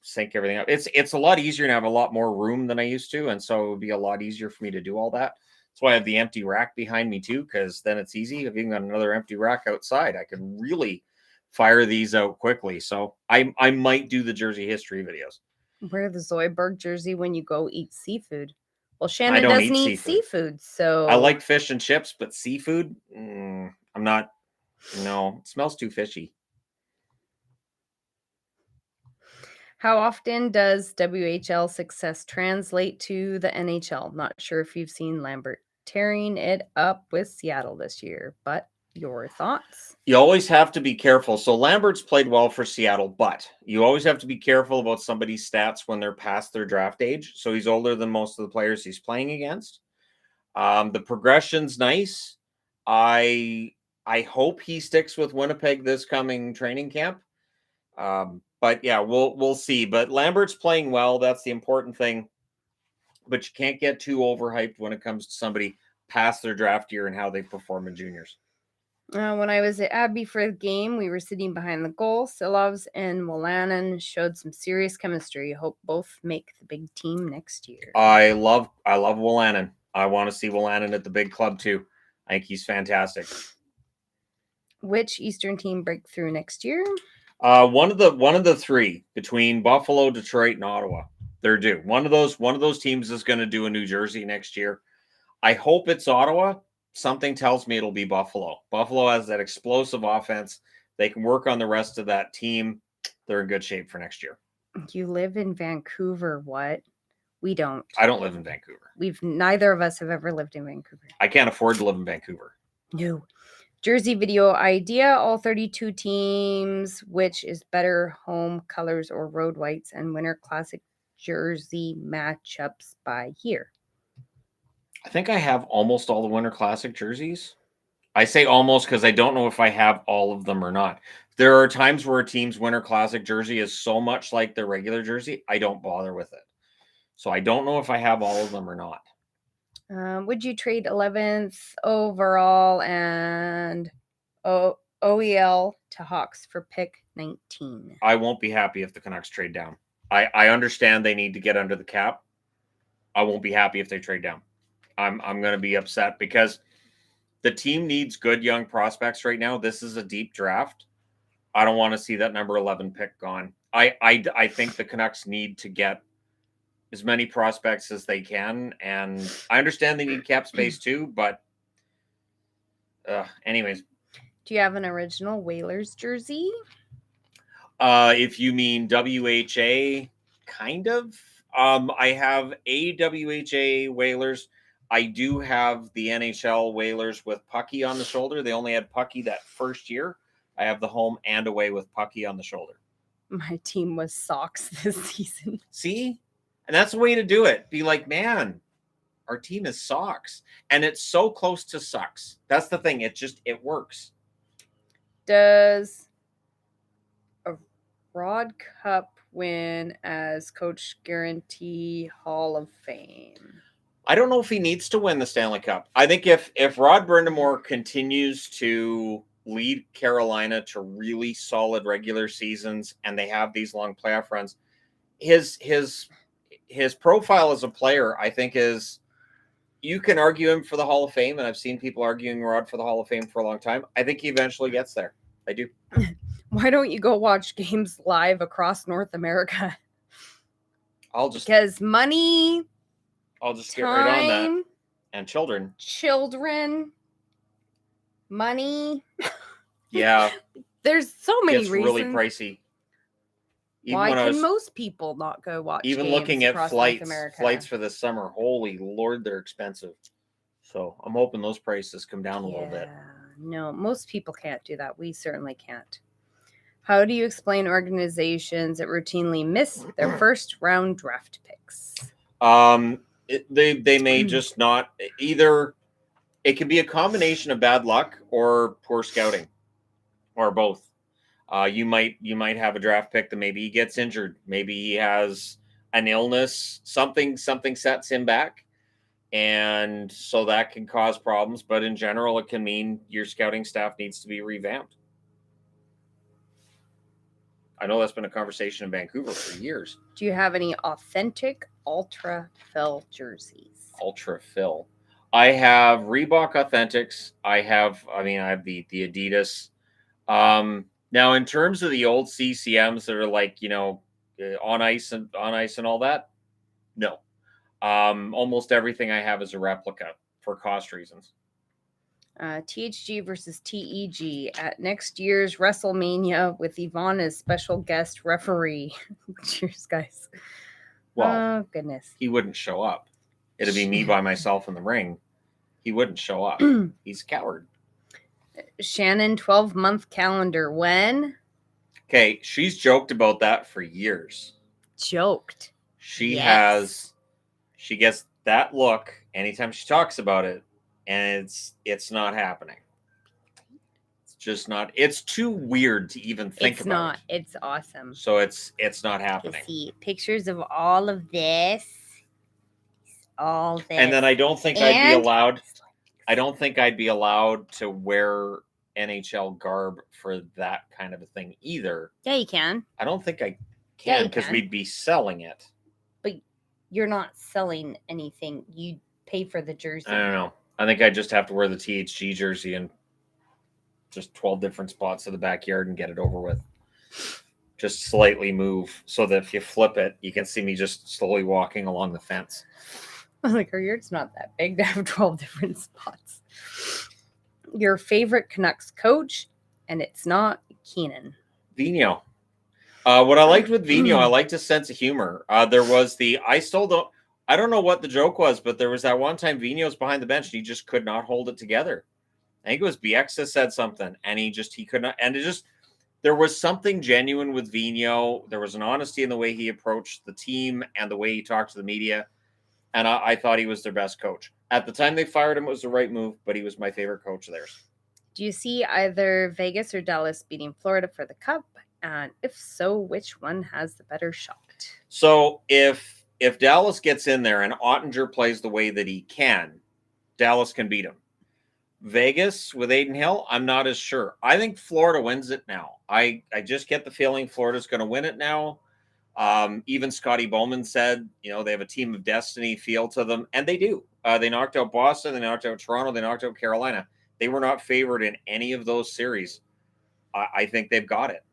sync everything up. It's a lot easier and I have a lot more room than I used to. And so it would be a lot easier for me to do all that. That's why I have the empty rack behind me too, because then it's easy. I've even got another empty rack outside. I can really fire these out quickly. So I might do the jersey history videos. Wear the Zoidberg jersey when you go eat seafood. Well, Shannon doesn't eat seafood, so I like fish and chips, but seafood, I'm not. No, it smells too fishy. How often does WHL success translate to the NHL? Not sure if you've seen Lambert tearing it up with Seattle this year, but your thoughts? You always have to be careful. So Lambert's played well for Seattle, but you always have to be careful about somebody's stats when they're past their draft age. So he's older than most of the players he's playing against. The progression's nice. I hope he sticks with Winnipeg this coming training camp. But yeah, we'll see. But Lambert's playing well. That's the important thing. But you can't get too overhyped when it comes to somebody past their draft year and how they perform in juniors. When I was at Abbey for the game, we were sitting behind the goal. Silovs and Wolanin showed some serious chemistry. Hope both make the big team next year. I love Wolanin. I want to see Wolanin at the big club too. I think he's fantastic. Which Eastern team break through next year? One of the three between Buffalo, Detroit, and Ottawa. They're due. One of those teams is going to do a New Jersey next year. I hope it's Ottawa. Something tells me it'll be Buffalo. Buffalo has that explosive offense. They can work on the rest of that team. They're in good shape for next year. You live in Vancouver. What? We don't. I don't live in Vancouver. Neither of us have ever lived in Vancouver. I can't afford to live in Vancouver. No. Jersey video idea, all 32 teams, which is better, home colors or road whites, and winter classic jersey matchups by year. I think I have almost all the Winter Classic jerseys. I say almost because I don't know if I have all of them or not. There are times where a team's Winter Classic jersey is so much like their regular jersey, I don't bother with it. So I don't know if I have all of them or not. Would you trade 11th overall and OEL to Hawks for pick 19? I won't be happy if the Canucks trade down. I understand they need to get under the cap. I won't be happy if they trade down. I'm going to be upset because the team needs good young prospects right now. This is a deep draft. I don't want to see that number 11 pick gone. I think the Canucks need to get as many prospects as they can, and I understand they need cap space too. But, anyways, do you have an original Whalers jersey? If you mean WHA, kind of. I have a WHA Whalers. I do have the NHL Whalers with Pucky on the shoulder. They only had Pucky that first year. I have the home and away with Pucky on the shoulder. My team was socks this season. See? And that's the way to do it. Be like, man, our team is socks. And it's so close to sucks. That's the thing. It works. Does a Rod Cup win as coach guarantee Hall of Fame? I don't know if he needs to win the Stanley Cup. I think if Rod Brind'Amour continues to lead Carolina to really solid regular seasons and they have these long playoff runs, his profile as a player, I think, is, you can argue him for the Hall of Fame, and I've seen people arguing Rod for the Hall of Fame for a long time. I think he eventually gets there. I do. Why don't you go watch games live across North America? Because money. I'll just get right on that. And children. Money. Yeah. There's so many reasons. It's really pricey. Even why can most people not go watch even games looking at flights for this summer? Holy Lord, they're expensive. So I'm hoping those prices come down a little bit. No, most people can't do that. We certainly can't. How do you explain organizations that routinely miss their first round draft picks? They may just not, either it can be a combination of bad luck or poor scouting, or both. You might have a draft pick that maybe he gets injured, maybe he has an illness, something sets him back, and so that can cause problems. But in general, it can mean your scouting staff needs to be revamped. I know that's been a conversation in Vancouver for years. Do you have any authentic Ultra Fill jerseys? Ultra Fill. I have Reebok Authentics. I have the Adidas. Now, in terms of the old CCMs that are like, on ice and all that, no. Almost everything I have is a replica for cost reasons. THG versus TEG at next year's WrestleMania with Yvonne as special guest referee. Cheers, guys. Well, oh, goodness. He wouldn't show up. It'd be me by myself in the ring. He wouldn't show up. He's a coward. Shannon, 12-month calendar. When? Okay, she's joked about that for years. Joked. She gets that look anytime she talks about it, and it's not happening. It's just not. It's too weird to even think about. It's not. It's awesome. So it's not happening. You see pictures of all of this. All this. And then I don't think I'd be allowed to wear NHL garb for that kind of a thing either. Yeah, you can. I don't think I can because we'd be selling it. But you're not selling anything. You pay for the jersey. I don't know. I think I just have to wear the THG jersey and just 12 different spots of the backyard and get it over with. Just slightly move so that if you flip it, you can see me just slowly walking along the fence. Like, our yard's not that big to have 12 different spots. Your favorite Canucks coach, and it's not Keenan. Vigneault. What I liked with Vigneault, I liked his sense of humor. There was I don't know what the joke was, but there was that one time Vigneault's behind the bench and he just could not hold it together. I think it was BX that said something, and he could not. And there was something genuine with Vigneault. There was an honesty in the way he approached the team and the way he talked to the media. and I thought he was their best coach. At the time they fired him, it was the right move, but he was my favorite coach of theirs. Do you see either Vegas or Dallas beating Florida for the Cup? And if so, which one has the better shot? So if Dallas gets in there and Ottinger plays the way that he can, Dallas can beat him. Vegas with Aiden Hill, I'm not as sure. I think Florida wins it now. I just get the feeling Florida's going to win it now. Even Scotty Bowman said, they have a team of destiny feel to them, and they do. They knocked out Boston, they knocked out Toronto, they knocked out Carolina. They were not favored in any of those series. I think they've got it.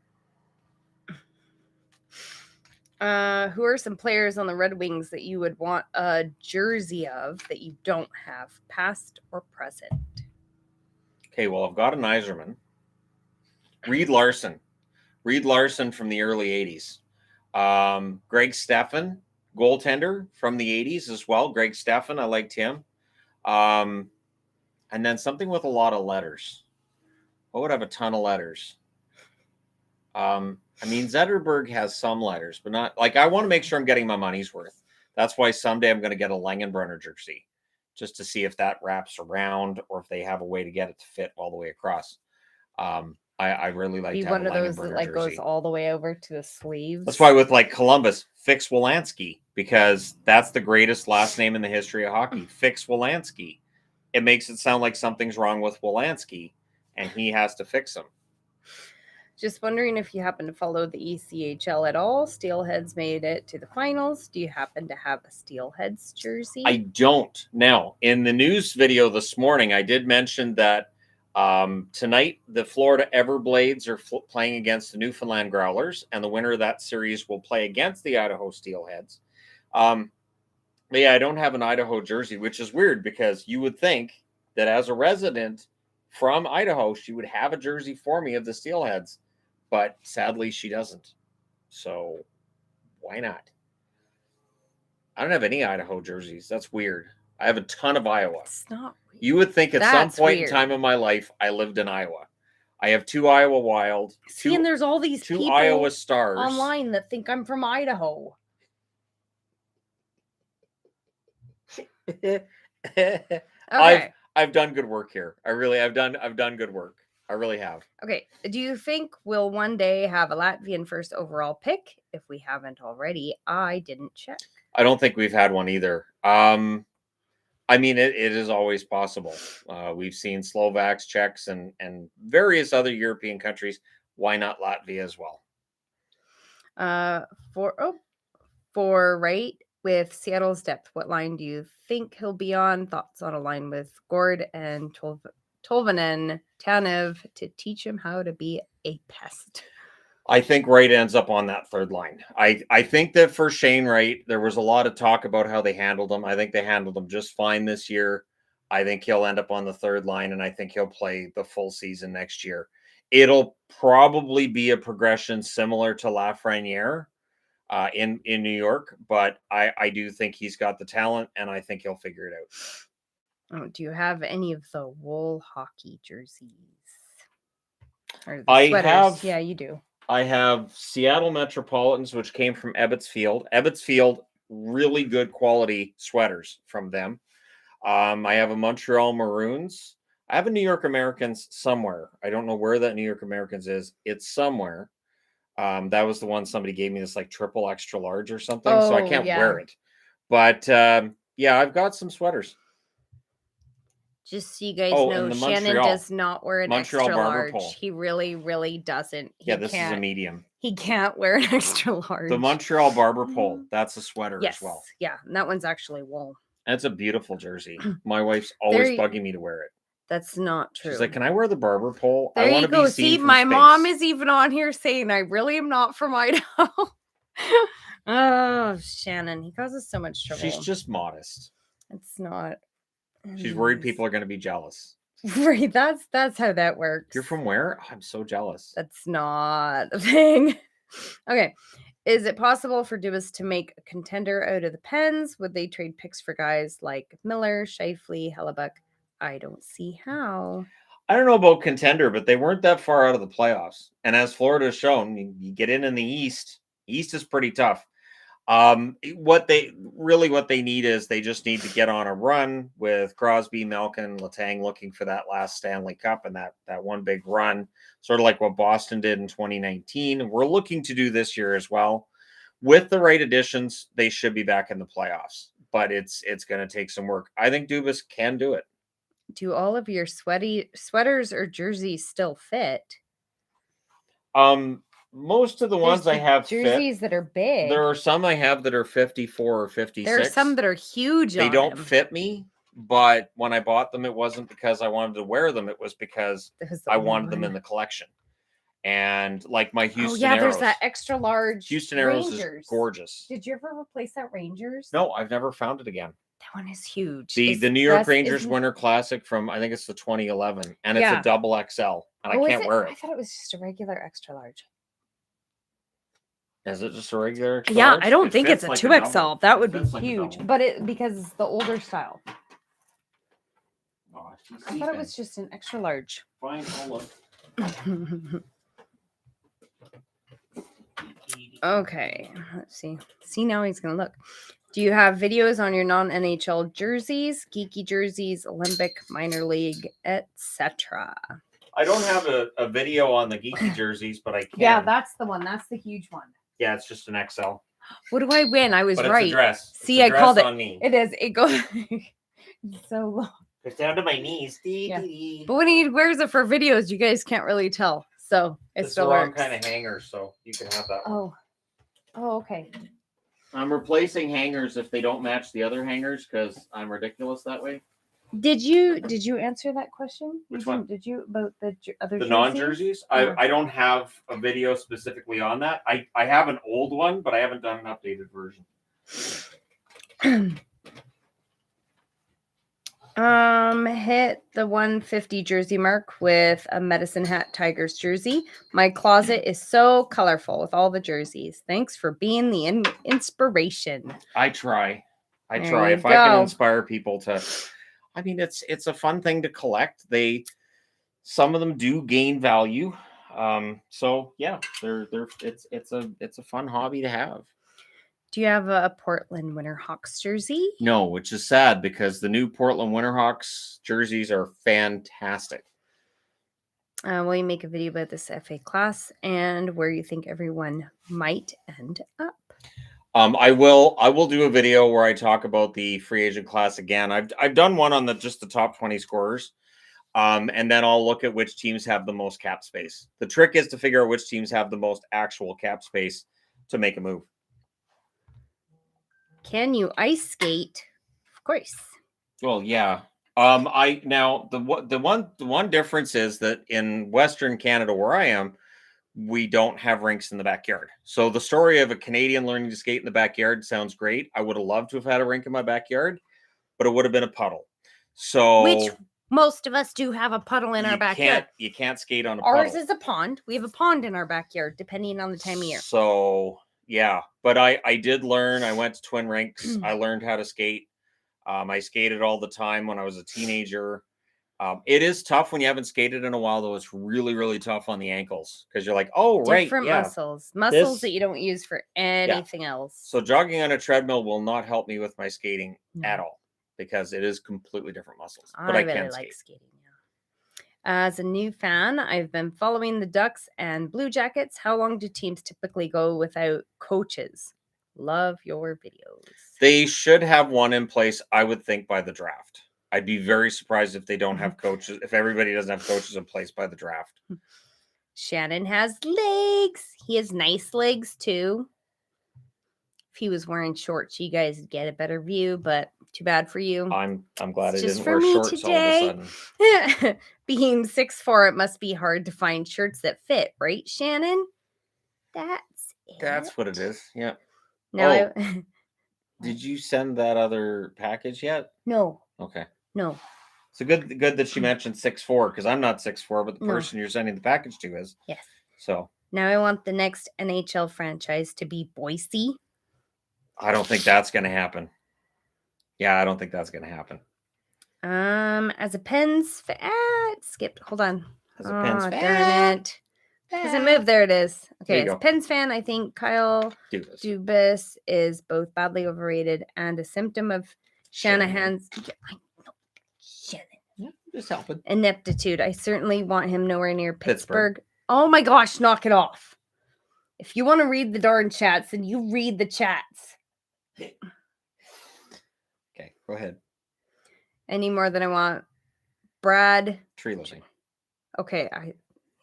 Who are some players on the Red Wings that you would want a jersey of that you don't have, past or present? Okay, well, I've got an Iserman. Reed Larson from the early 80s. Greg Steffen, goaltender from the 80s as well. Greg Steffen, I liked him. And then something with a lot of letters. What would have a ton of letters? Zetterberg has some letters, but not I want to make sure I'm getting my money's worth. That's why someday I'm going to get a Langenbrunner jersey just to see if that wraps around or if they have a way to get it to fit all the way across. I really like to have one of those that jersey. Goes all the way over to the sleeves. That's why with Columbus, Fix Wolanski, because that's the greatest last name in the history of hockey. Fix Wolanski. It makes it sound like something's wrong with Wolanski, and he has to fix him. Just wondering if you happen to follow the ECHL at all. Steelheads made it to the finals. Do you happen to have a Steelheads jersey? I don't. Now, in the news video this morning, I did mention that tonight the Florida Everblades are playing against the Newfoundland Growlers, and the winner of that series will play against the Idaho Steelheads. But yeah, I don't have an Idaho jersey, which is weird because you would think that as a resident from Idaho, she would have a jersey for me of the Steelheads. But sadly, she doesn't. So why not? I don't have any Idaho jerseys. That's weird. I have a ton of Iowa. It's not weird. You would think at some point in time in my life, I lived in Iowa. I have 2 Iowa Wild. And there's all these 2 people Iowa Stars online that think I'm from Idaho. Okay. I've done good work here. I've done good work. I really have. Okay. Do you think we'll one day have a Latvian first overall pick? If we haven't already, I didn't check. I don't think we've had one either. It is always possible. We've seen Slovaks, Czechs, and various other European countries. Why not Latvia as well? For right with Seattle's depth, what line do you think he'll be on? Thoughts on a line with Gord and Tolvanen, Tanev to teach him how to be a pest? I think Wright ends up on that third line. I think that for Shane Wright, there was a lot of talk about how they handled him. I think they handled him just fine this year. I think he'll end up on the third line, and I think he'll play the full season next year. It'll probably be a progression similar to Lafreniere in New York, but I do think he's got the talent, and I think he'll figure it out. Oh, do you have any of the wool hockey jerseys? Or the sweaters? Yeah, you do. I have Seattle Metropolitans, which came from Abbotsford. Abbotsford, really good quality sweaters from them. I have a Montreal Maroons. I have a New York Americans somewhere. I don't know where that New York Americans is. It's somewhere. That was the one somebody gave me, this triple extra large or something. So I can't wear it. But yeah, I've got some sweaters. Just so you guys know, Shannon does not wear an extra large. Pole. He really, really doesn't. This is a medium. He can't wear an extra large. The Montreal Barber Pole, that's a sweater as well. Yeah, and that one's actually wool. That's a beautiful jersey. My wife's always bugging me to wear it. That's not true. She's like, can I wear the Barber Pole? There you go. See, my mom is even on here saying I really am not from Idaho. Oh, Shannon, he causes so much trouble. She's just modest. It's not. She's worried people are going to be jealous. Right. That's how that works. You're from where? Oh, I'm so jealous. That's not a thing. Okay. Is it possible for Dubas to make a contender out of the Pens? Would they trade picks for guys like Miller, Scheifele, Hellebuck? I don't see how. I don't know about contender, but they weren't that far out of the playoffs. And as Florida has shown, you get in the East. East is pretty tough. What they need is they just need to get on a run with Crosby, Malkin, Letang looking for that last Stanley Cup and that one big run, sort of like what Boston did in 2019. We're looking to do this year as well. With the right additions, they should be back in the playoffs, but it's going to take some work. I think Dubas can do it. Do all of your sweaters or jerseys still fit? Most of the ones I have jerseys fit. That are big. There are some I have that are 54 or 56. There are some that are huge. They don't fit me, but when I bought them, it wasn't because I wanted to wear them. It was because I wanted them in the collection. And like my Houston Aeros. There's that extra large Houston Aeros is gorgeous. Did you ever replace that Rangers? No, I've never found it again. That one is huge. The New York Rangers Winter Classic from, I think it's the 2011, and it's a double XL, and I can't wear it. I thought it was just a regular extra large. Is it just a regular extra large? I don't think it's a 2XL. That would be huge, but because it's the older style. Oh, I thought it was just an extra large. Fine, I'll look. Okay, let's see. See, now he's going to look. Do you have videos on your non-NHL jerseys, geeky jerseys, Olympic, minor league, etc.? I don't have a video on the geeky jerseys, but I can. Yeah, that's the one. That's the huge one. Yeah, it's just an XL. What do I win? I was right. It's a dress. See, I called it. It is. It goes so long. It's down to my knees. Yeah. But when he wears it for videos, you guys can't really tell. So it's the wrong kind of hanger, so you can have that one. Oh, okay. I'm replacing hangers if they don't match the other hangers because I'm ridiculous that way. Did you answer that question? Which one? Did you about the other non-jerseys? I don't have a video specifically on that. I have an old one, but I haven't done an updated version. Hit the 150 jersey mark with a Medicine Hat Tigers jersey. My closet is so colorful with all the jerseys. Thanks for being the inspiration. I try. If I can inspire people to, I mean, it's a fun thing to collect. Some of them do gain value. So yeah, it's a fun hobby to have. Do you have a Portland Winterhawks jersey? No, which is sad because the new Portland Winterhawks jerseys are fantastic. Will you make a video about this FA class and where you think everyone might end up? I will do a video where I talk about the free agent class again. I've done one on just the top 20 scorers. And then I'll look at which teams have the most cap space. The trick is to figure out which teams have the most actual cap space to make a move. Can you ice skate? Of course. Well, yeah. The one difference is that in Western Canada, where I am, we don't have rinks in the backyard. So the story of a Canadian learning to skate in the backyard sounds great. I would have loved to have had a rink in my backyard, but it would have been a puddle. So which most of us do have a puddle in our backyard. You can't skate on a puddle. Ours is a pond. We have a pond in our backyard, depending on the time of year. So yeah, but I did learn. I went to Twin Rinks. I learned how to skate. I skated all the time when I was a teenager. It is tough when you haven't skated in a while, though. It's really, really tough on the ankles because you're like, different muscles that you don't use for anything else. So jogging on a treadmill will not help me with my skating at all because it is completely different muscles. But I really like skating. As a new fan, I've been following the Ducks and Blue Jackets. How long do teams typically go without coaches? Love your videos. They should have one in place, I would think, by the draft. I'd be very surprised if they don't have coaches, if everybody doesn't have coaches in place by the draft. Shannon has legs. He has nice legs, too. If he was wearing shorts, you guys would get a better view, but too bad for you. I'm glad I didn't wear shorts today. all of a sudden. Being 6'4", it must be hard to find shirts that fit, right, Shannon? That's what it is. Yeah. No. Did you send that other package yet? No. Okay. No. So good that she mentioned 6'4", because I'm not 6'4", but the person you're sending the package to is. Yes. So now I want the next NHL franchise to be Boise. I don't think that's going to happen. Yeah, I don't think that's going to happen. As a Pens fan, skipped. Hold on. As a Pens fan. Darn it. Doesn't move. There it is. Okay, There as you a go. Pens fan, I think Kyle Dubas. Dubas is both badly overrated and a symptom of Shanahan's Yeah, just helping. ineptitude. I certainly want him nowhere near Pittsburgh. Pittsburgh. Oh my gosh, knock it off. If you want to read the darn chats, then you read the chats. Okay, go ahead. Any more than I want. Brad. Tree living. Okay,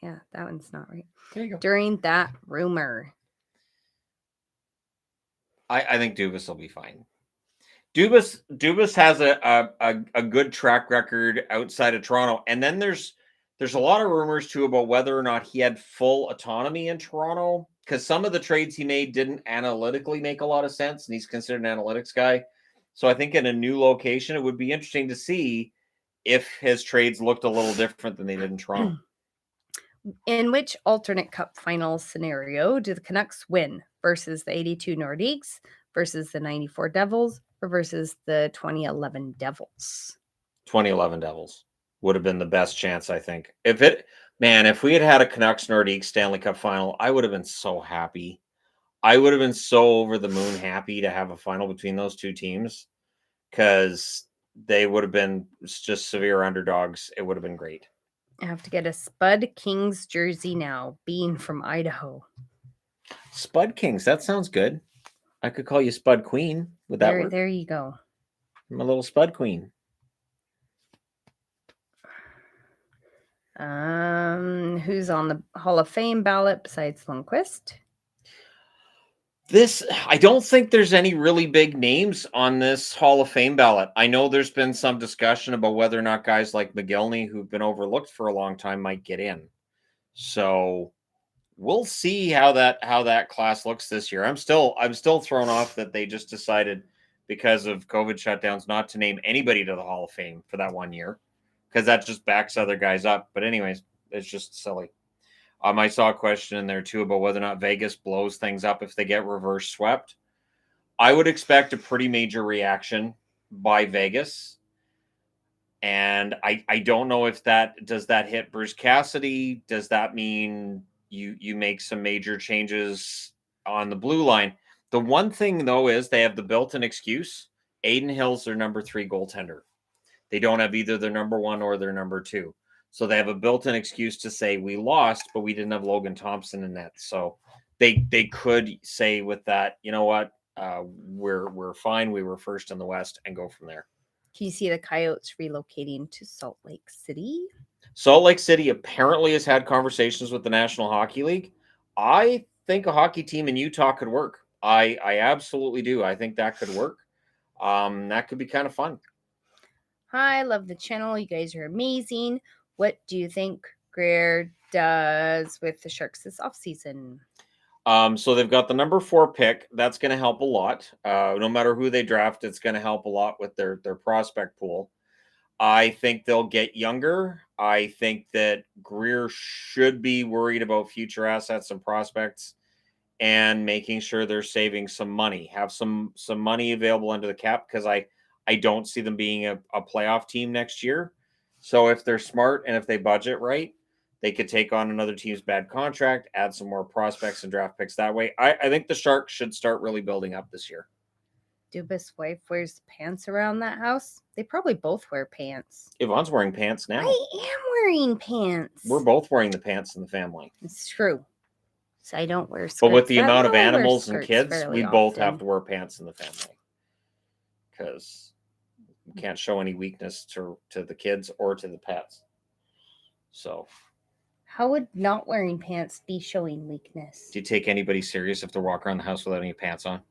yeah, that one's not right. There you go. During that rumor. I think Dubas will be fine. Dubas has a good track record outside of Toronto, and then there's a lot of rumors too about whether or not he had full autonomy in Toronto, because some of the trades he made didn't analytically make a lot of sense, and he's considered an analytics guy. So I think in a new location, it would be interesting to see if his trades looked a little different than they did in Toronto. In which alternate cup final scenario do the Canucks win versus the 82 Nordiques, versus the 94 Devils, or versus the 2011 Devils? 2011 Devils would have been the best chance, I think. If we had had a Canucks Nordiques Stanley Cup final, I would have been so happy. I would have been so over the moon happy to have a final between those two teams, because they would have been just severe underdogs. It would have been great. I have to get a Spud Kings jersey now. Bean from Idaho. Spud Kings, that sounds good. I could call you Spud Queen. Would that work? There you go. I'm a little Spud Queen. Who's on the Hall of Fame ballot besides Lundqvist? I don't think there's any really big names on this Hall of Fame ballot. I know there's been some discussion about whether or not guys like McGillney, who've been overlooked for a long time, might get in. So we'll see how that class looks this year. I'm still thrown off that they just decided, because of COVID shutdowns, not to name anybody to the Hall of Fame for that 1 year, because that just backs other guys up. But anyways, it's just silly. I saw a question in there too about whether or not Vegas blows things up if they get reverse swept. I would expect a pretty major reaction by Vegas. And I don't know if does that hit Bruce Cassidy? Does that mean you make some major changes on the blue line? The one thing, though, is they have the built-in excuse. Aiden Hill's their number 3 goaltender. They don't have either their number 1 or their number 2. So they have a built-in excuse to say we lost, but we didn't have Logan Thompson in net. So they could say with that, you know what, we're fine. We were first in the West, and go from there. Can you see the Coyotes relocating to Salt Lake City? Salt Lake City apparently has had conversations with the National Hockey League. I think a hockey team in Utah could work. I absolutely do. I think that could work. That could be kind of fun. Hi, love the channel. You guys are amazing. What do you think Greer does with the Sharks this offseason? So they've got the number 4 pick. That's going to help a lot. No matter who they draft, it's going to help a lot with their prospect pool. I think they'll get younger. I think that Greer should be worried about future assets and prospects, and making sure they're saving some money, have some money available under the cap, because I don't see them being a playoff team next year. So if they're smart and if they budget right, they could take on another team's bad contract, add some more prospects and draft picks that way. I think the Sharks should start really building up this year. Dubas' wife wears pants around that house. They probably both wear pants. Yvonne's wearing pants now. I am wearing pants. We're both wearing the pants in the family. It's true. So I don't wear skirts. But with the amount of animals and kids, we both often. have to wear pants in the family, because we can't show any weakness to the kids or to the pets. So how would not wearing pants be showing weakness? Do you take anybody serious if they walk around the house without any pants on?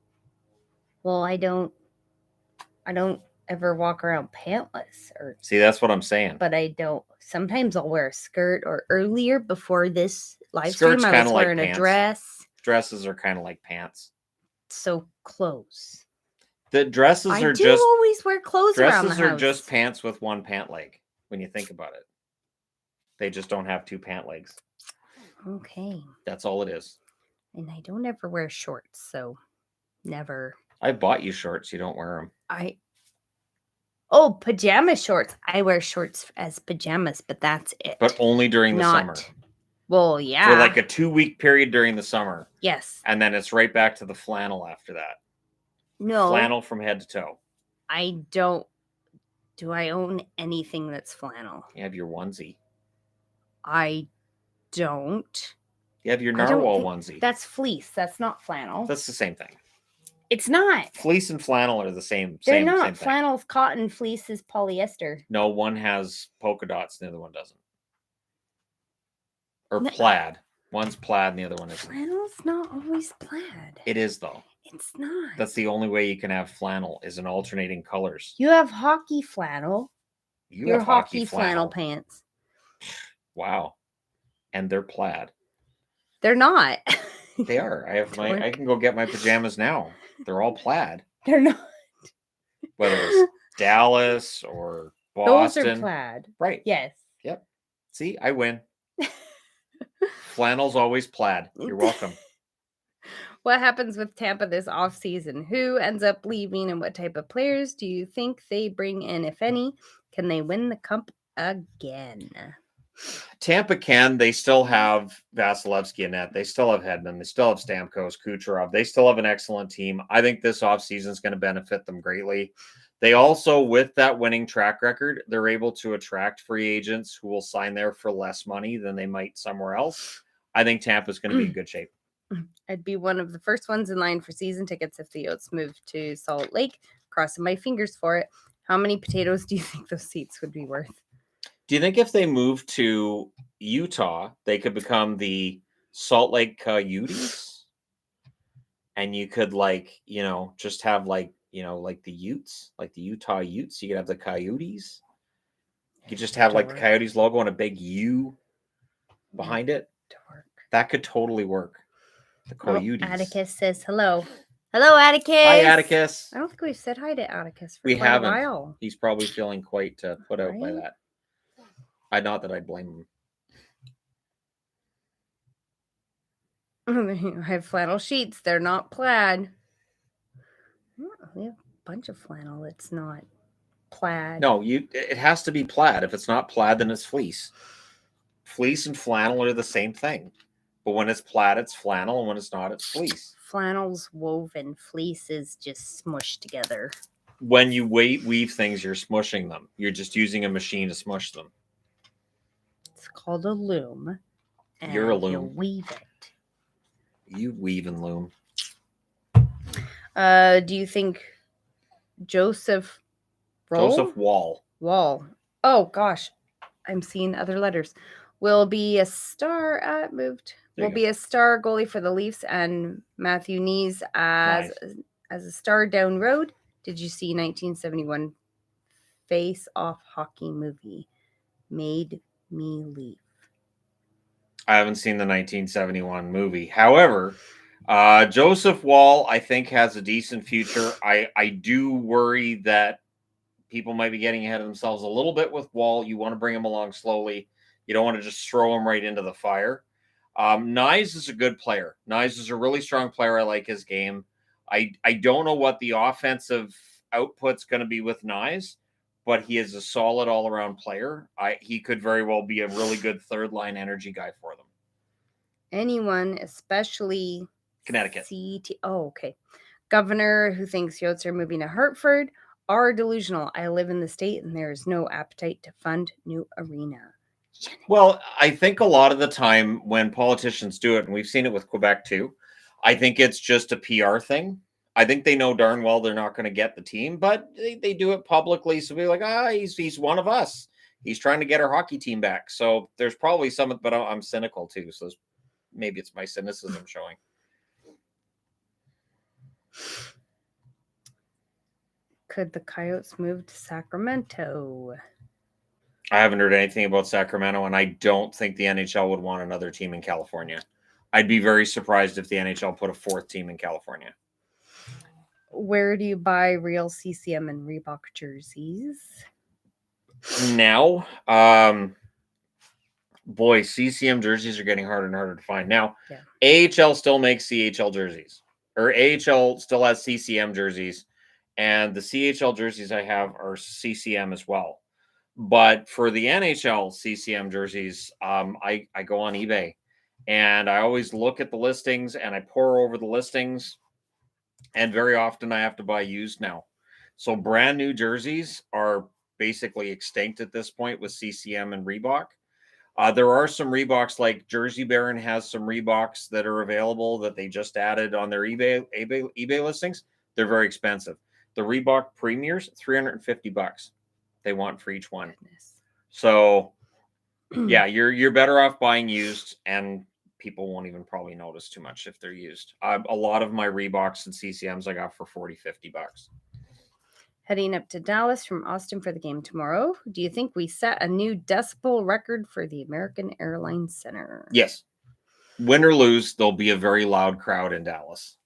Well, I don't ever walk around pantless. See, that's what I'm saying. But I don't. Sometimes I'll wear a skirt, or earlier before this live stream, I was wearing a dress. Dresses are kind of like pants. So clothes. The dresses I are do just always wear clothes around the house. Dresses are just pants with one pant leg, when you think about it. They just don't have 2 pant legs. Okay. That's all it is. And I don't ever wear shorts, so never. I bought you shorts. You don't wear them. Pajama shorts. I wear shorts as pajamas, but that's it. But only during the summer. Well, yeah. For like a 2-week period during the summer. Yes. And then it's right back to the flannel after that. No. Flannel from head to toe. I don't. Do I own anything that's flannel? You have your onesie. I don't. You have your narwhal onesie. That's fleece. That's not flannel. That's the same thing. It's not. Fleece and flannel are the same. They're not. Same Flannel's cotton, fleece is polyester. No, one has polka dots, the other one doesn't. Or plaid. One's plaid and the other one isn't. Flannel's not always plaid. It is, though. It's not. That's the only way you can have flannel is in alternating colors. You have hockey flannel. You have hockey flannel pants. Wow. And they're plaid. They're not. They are. I can go get my pajamas now. They're all plaid. They're not. Whether it's Dallas or Boston. Those are plaid. Right. Yes. Yep. See, I win. Flannel's always plaid. You're welcome. What happens with Tampa this offseason? Who ends up leaving and what type of players do you think they bring in, if any? Can they win the cup again? Tampa can. They still have Vasilevsky in net. They still have Hedman. They still have Stamkos, Kucherov. They still have an excellent team. I think this offseason is going to benefit them greatly. They also, with that winning track record, they're able to attract free agents who will sign there for less money than they might somewhere else. I think Tampa's going to be in good shape. I'd be one of the first ones in line for season tickets if the Yotes moved to Salt Lake. Crossing my fingers for it. How many potatoes do you think those seats would be worth? Do you think if they moved to Utah, they could become the Salt Lake Coyotes? And you could, just have, like the Utes, like the Utah Utes. You could have the Coyotes. You could just have, the Coyotes logo and a big U behind it. That could totally work. The Coyotes. Oh, Atticus says hello. Hello, Atticus. Hi, Atticus. I don't think we've said hi to Atticus for quite a while. He's probably feeling quite put out by that. Not that I'd blame him. I have flannel sheets. They're not plaid. We have a bunch of flannel. It's not plaid. No, it has to be plaid. If it's not plaid, then it's fleece. Fleece and flannel are the same thing. But when it's plaid, it's flannel. And when it's not, it's fleece. Flannel's woven. Fleece is just smushed together. When you weave things, you're smushing them. You're just using a machine to smush them. It's called a loom. And you're a loom. You weave it. You weave and loom. Do you think Joseph Wall. Oh, gosh. I'm seeing other letters. Will be a star be a star goalie for the Leafs, and Matthew Knees as a star down road. Did you see 1971 face-off hockey movie? Made me leave. I haven't seen the 1971 movie. However, Joseph Wall, I think, has a decent future. I do worry that people might be getting ahead of themselves a little bit with Wall. You want to bring him along slowly. You don't want to just throw him right into the fire. Nyes is a good player. Nyes is a really strong player. I like his game. I don't know what the offensive output's going to be with Nyes, but he is a solid all-around player. He could very well be a really good third-line energy guy for them. Anyone, especially Connecticut. Oh, okay. Governor who thinks Yotes are moving to Hartford are delusional. I live in the state and there is no appetite to fund new arena. Well, I think a lot of the time when politicians do it, and we've seen it with Quebec too, I think it's just a PR thing. I think they know darn well they're not going to get the team, but they do it publicly. So we're like, he's one of us. He's trying to get our hockey team back. So there's probably some, but I'm cynical too. So maybe it's my cynicism showing. Could the Coyotes move to Sacramento? I haven't heard anything about Sacramento, and I don't think the NHL would want another team in California. I'd be very surprised if the NHL put a fourth team in California. Where do you buy real CCM and Reebok jerseys? Now, CCM jerseys are getting harder and harder to find. Now, AHL still makes CHL jerseys, or AHL still has CCM jerseys, and the CHL jerseys I have are CCM as well. But for the NHL CCM jerseys, I go on eBay, and I always look at the listings and I pore over the listings, and very often I have to buy used now. So brand new jerseys are basically extinct at this point with CCM and Reebok. There are some Reeboks, like Jersey Baron has some Reeboks that are available that they just added on their eBay listings. They're very expensive. The Reebok Premiers, $350 they want for each one. Goodness. So yeah, you're better off buying used, and people won't even probably notice too much if they're used. A lot of my Reeboks and CCMs I got for $40-$50. Heading up to Dallas from Austin for the game tomorrow. Do you think we set a new decibel record for the American Airlines Center? Yes. Win or lose, there'll be a very loud crowd in Dallas.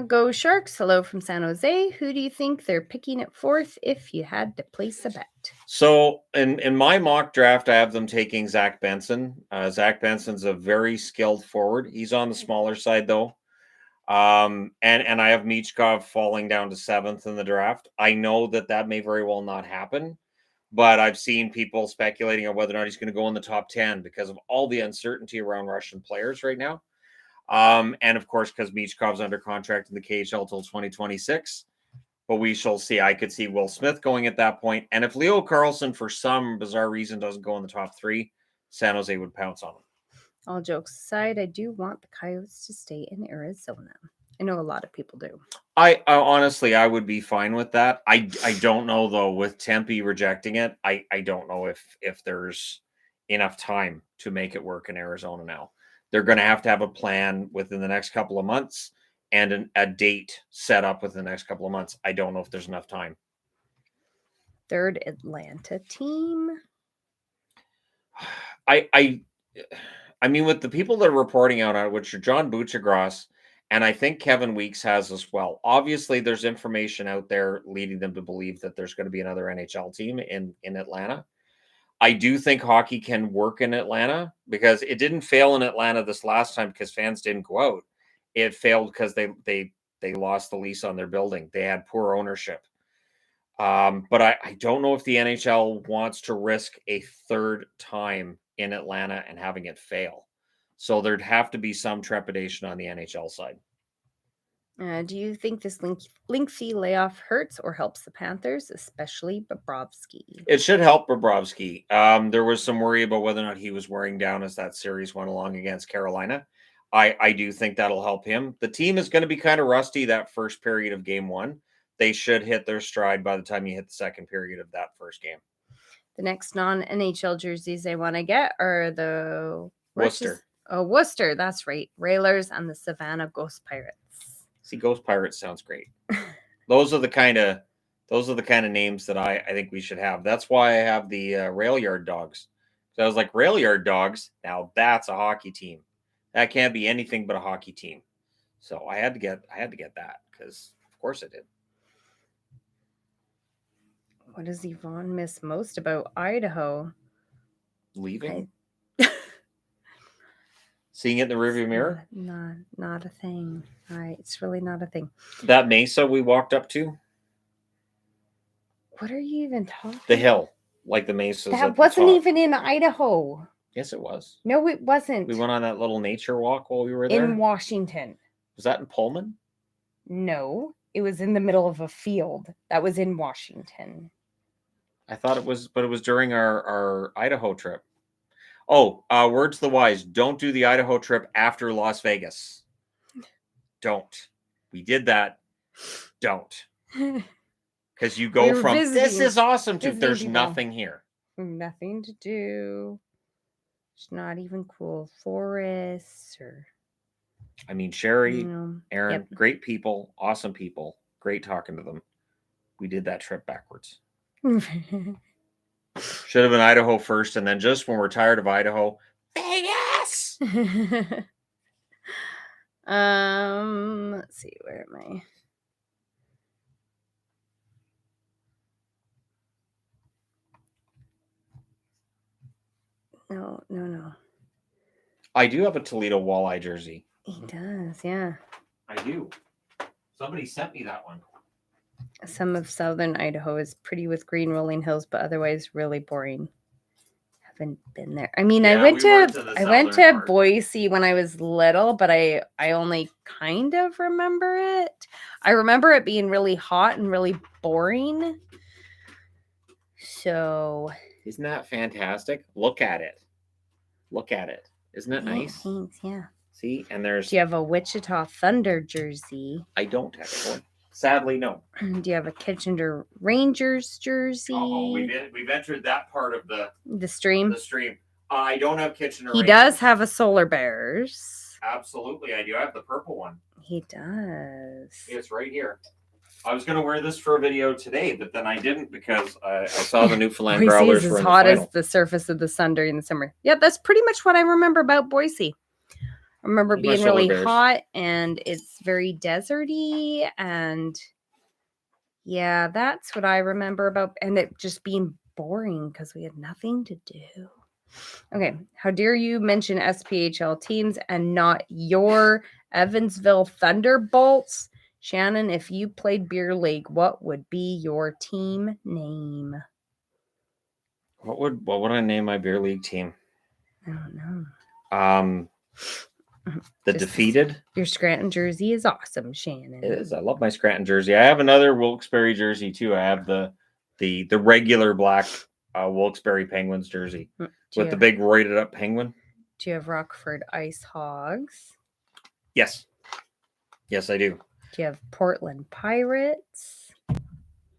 Go Sharks. Hello from San Jose. Who do you think they're picking at 4th if you had to place a bet? So in my mock draft, I have them taking Zach Benson. Zach Benson's a very skilled forward. He's on the smaller side, though. And I have Michkov falling down to 7th in the draft. I know that may very well not happen, but I've seen people speculating on whether or not he's going to go in the top 10 because of all the uncertainty around Russian players right now. And of course, because Michkov's under contract in the KHL till 2026. But we shall see. I could see Will Smith going at that point. And if Leo Carlsson, for some bizarre reason, doesn't go in the top 3, San Jose would pounce on him. All jokes aside, I do want the Coyotes to stay in Arizona. I know a lot of people do. I honestly, I would be fine with that. I don't know, though, with Tempe rejecting it. I don't know if there's enough time to make it work in Arizona now. They're going to have a plan within the next couple of months and a date set up within the next couple of months. I don't know if there's enough time. 3rd Atlanta team. I mean, with the people that are reporting out on it, which are John Buchagras, and I think Kevin Weeks has as well. Obviously, there's information out there leading them to believe that there's going to be another NHL team in Atlanta. I do think hockey can work in Atlanta because it didn't fail in Atlanta this last time because fans didn't go out. It failed because they lost the lease on their building. They had poor ownership. But I don't know if the NHL wants to risk a third time in Atlanta and having it fail. So there'd have to be some trepidation on the NHL side. Do you think this lengthy layoff hurts or helps the Panthers, especially Bobrovsky? It should help Bobrovsky. There was some worry about whether or not he was wearing down as that series went along against Carolina. I do think that'll help him. The team is going to be kind of rusty that first period of game 1. They should hit their stride by the time you hit the second period of that first game. The next non-NHL jerseys I want to get are the Worcester. Worcester, that's right. Railers and the Savannah Ghost Pirates. See, Ghost Pirates sounds great. Those are the kind of names that I think we should have. That's why I have the Rail Yard Dogs. So I was like, Rail Yard Dogs, now that's a hockey team. That can't be anything but a hockey team. So I had to get that because of course I did. What does Yvonne miss most about Idaho? Leaving? Seeing it in the rearview mirror? Not a thing. All right, it's really not a thing. That mesa we walked up to? What are you even talking? The hill, like the mesas. That wasn't even in Idaho. Yes, it was. No, it wasn't. We went on that little nature walk while we were there. In Washington. Was that in Pullman? No, it was in the middle of a field. That was in Washington. I thought it was, but it was during our Idaho trip. Oh, words to the wise. Don't do the Idaho trip after Las Vegas. Don't. We did that. Don't. Because you go from, this is awesome, to there's people. Nothing here. Nothing to do. It's not even cool. Forests or... I mean, Sherry, Aaron, great people, awesome people. Great talking to them. We did that trip backwards. Should have been Idaho first, and then just when we're tired of Idaho, Vegas! Let's see, where am I? No. I do have a Toledo Walleye jersey. He does, yeah. I do. Somebody sent me that one. Some of southern Idaho is pretty with green rolling hills, but otherwise really boring. Haven't been there. I mean, I went to Boise when I was little, but I only kind of remember it. I remember it being really hot and really boring. So, isn't that fantastic? Look at it. Look at it. Isn't it nice? Thanks, yeah. See, and there's. Do you have a Wichita Thunder jersey? I don't actually. Sadly, no. Do you have a Kitchener Rangers jersey? Oh, we've entered that part of the stream. The stream. I don't have Kitchener. He does have a Solar Bears. Absolutely, I do. I have the purple one. He does. It's right here. I was going to wear this for a video today, but then I didn't because I saw the Newfoundland Growlers were as hot as the surface of the sun during the summer. Yeah, that's pretty much what I remember about Boise. I remember being really hot, and it's very deserty, and yeah, that's what I remember about, and it just being boring because we had nothing to do. Okay, how dare you mention SPHL teams and not your Evansville Thunderbolts? Shannon, if you played beer league, what would be your team name? What would I name my beer league team? I don't know. The Defeated. Your Scranton jersey is awesome, Shannon. It is. I love my Scranton jersey. I have another Wilkes-Barre jersey too. I have the regular black Wilkes-Barre Penguins jersey with the big roided up penguin. Do you have Rockford Ice Hogs? Yes. Yes, I do. Do you have Portland Pirates?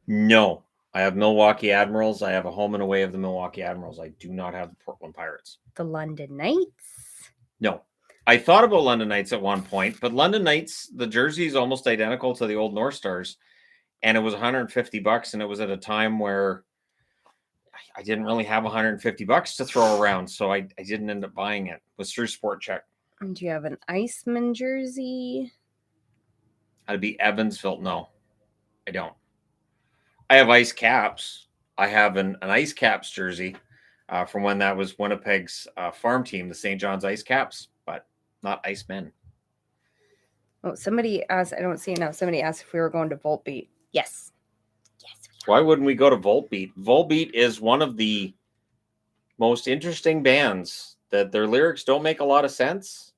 No. I have Milwaukee Admirals. I have a home and away of the Milwaukee Admirals. I do not have the Portland Pirates. The London Knights? No. I thought about London Knights at one point, but London Knights, the jersey is almost identical to the old North Stars, and it was $150, and it was at a time where I didn't really have $150 to throw around, so I didn't end up buying it. It was through Sport Check. And do you have an Iceman jersey? I'd be Evansville. No, I don't. I have Ice Caps. I have an Ice Caps jersey from when that was Winnipeg's farm team, the St. John's Ice Caps, but not Icemen. Oh, somebody asked, I don't see it now. Somebody asked if we were going to Voltbeat. Yes. Yes. Why wouldn't we go to Voltbeat? Voltbeat is one of the most interesting bands that their lyrics don't make a lot of sense.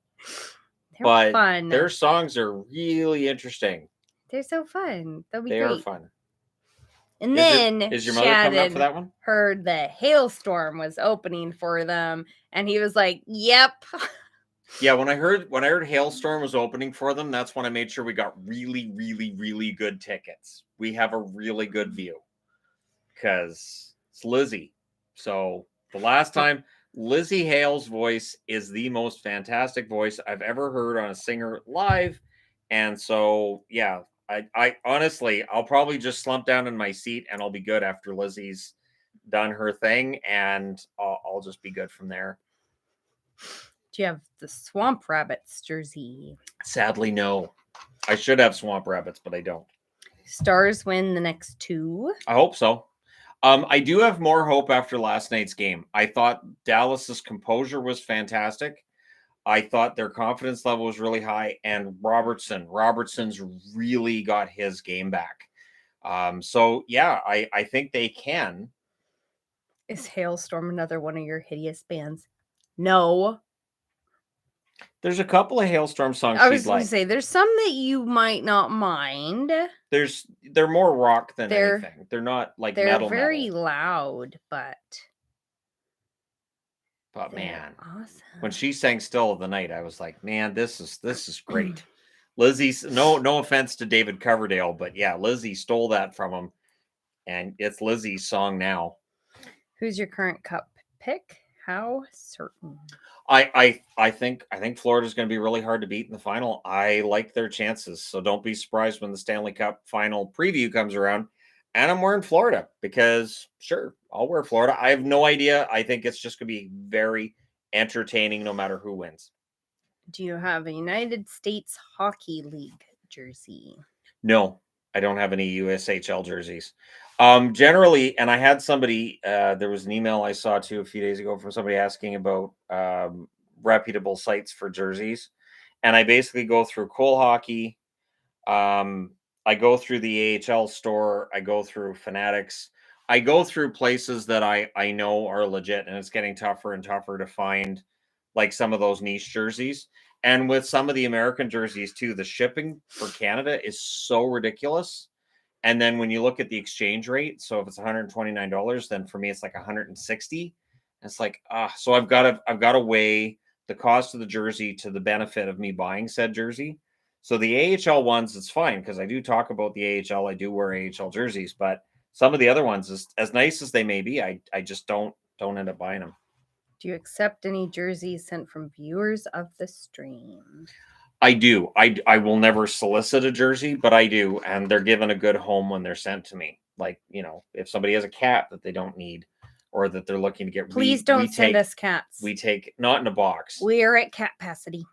But fun. Their songs are really interesting. They're so fun. They'll be great. They are fun. And then is your mother coming up for that one? Heard the Hailstorm was opening for them, and he was like, "Yep." Yeah, when I heard Hailstorm was opening for them, that's when I made sure we got really, really, really good tickets. We have a really good view because it's Lizzie. So the last time. Lizzie Hale's voice is the most fantastic voice I've ever heard on a singer live. And so, yeah, I honestly, I'll probably just slump down in my seat and I'll be good after Lizzie's done her thing. And I'll just be good from there. Do you have the Swamp Rabbits jersey? Sadly, no. I should have Swamp Rabbits, but I don't. Stars win the next two? I hope so. I do have more hope after last night's game. I thought Dallas's composure was fantastic. I thought their confidence level was really high, and Robertson's really got his game back. So yeah, I think they can. Is Hailstorm another one of your hideous bands? No. There's a couple of Hailstorm songs. I was going to say there's some that you might not mind. They're more rock than anything. They're not like metal. They're very loud, but man, awesome. When she sang "Still of the Night," I was like, man, this is great. Lizzie's no offense to David Coverdale, but yeah, Lizzie stole that from him, and it's Lizzie's song now. Who's your current cup pick? How certain? I think Florida's going to be really hard to beat in the final. I like their chances, so don't be surprised when the Stanley Cup final preview comes around. And I'm wearing Florida because, sure, I'll wear Florida. I have no idea. I think it's just going to be very entertaining no matter who wins. Do you have a United States Hockey League jersey? No, I don't have any USHL jerseys. Generally, and I had somebody, there was an email I saw too a few days ago from somebody asking about reputable sites for jerseys. And I basically go through Cool Hockey. I go through the AHL store. I go through Fanatics. I go through places that I know are legit, and it's getting tougher and tougher to find like some of those niche jerseys. And with some of the American jerseys too, the shipping for Canada is so ridiculous. And then when you look at the exchange rate, so if it's $129, then for me it's like 160. It's like so I've got to weigh the cost of the jersey to the benefit of me buying said jersey. So the AHL ones, it's fine because I do talk about the AHL. I do wear AHL jerseys, but some of the other ones, as nice as they may be, I just don't end up buying them. Do you accept any jerseys sent from viewers of the stream? I do. I will never solicit a jersey, but I do, and they're given a good home when they're sent to me. Like, if somebody has a cat that they don't need or that they're looking to get, please don't send us cats. We take not in a box. We're at capacity.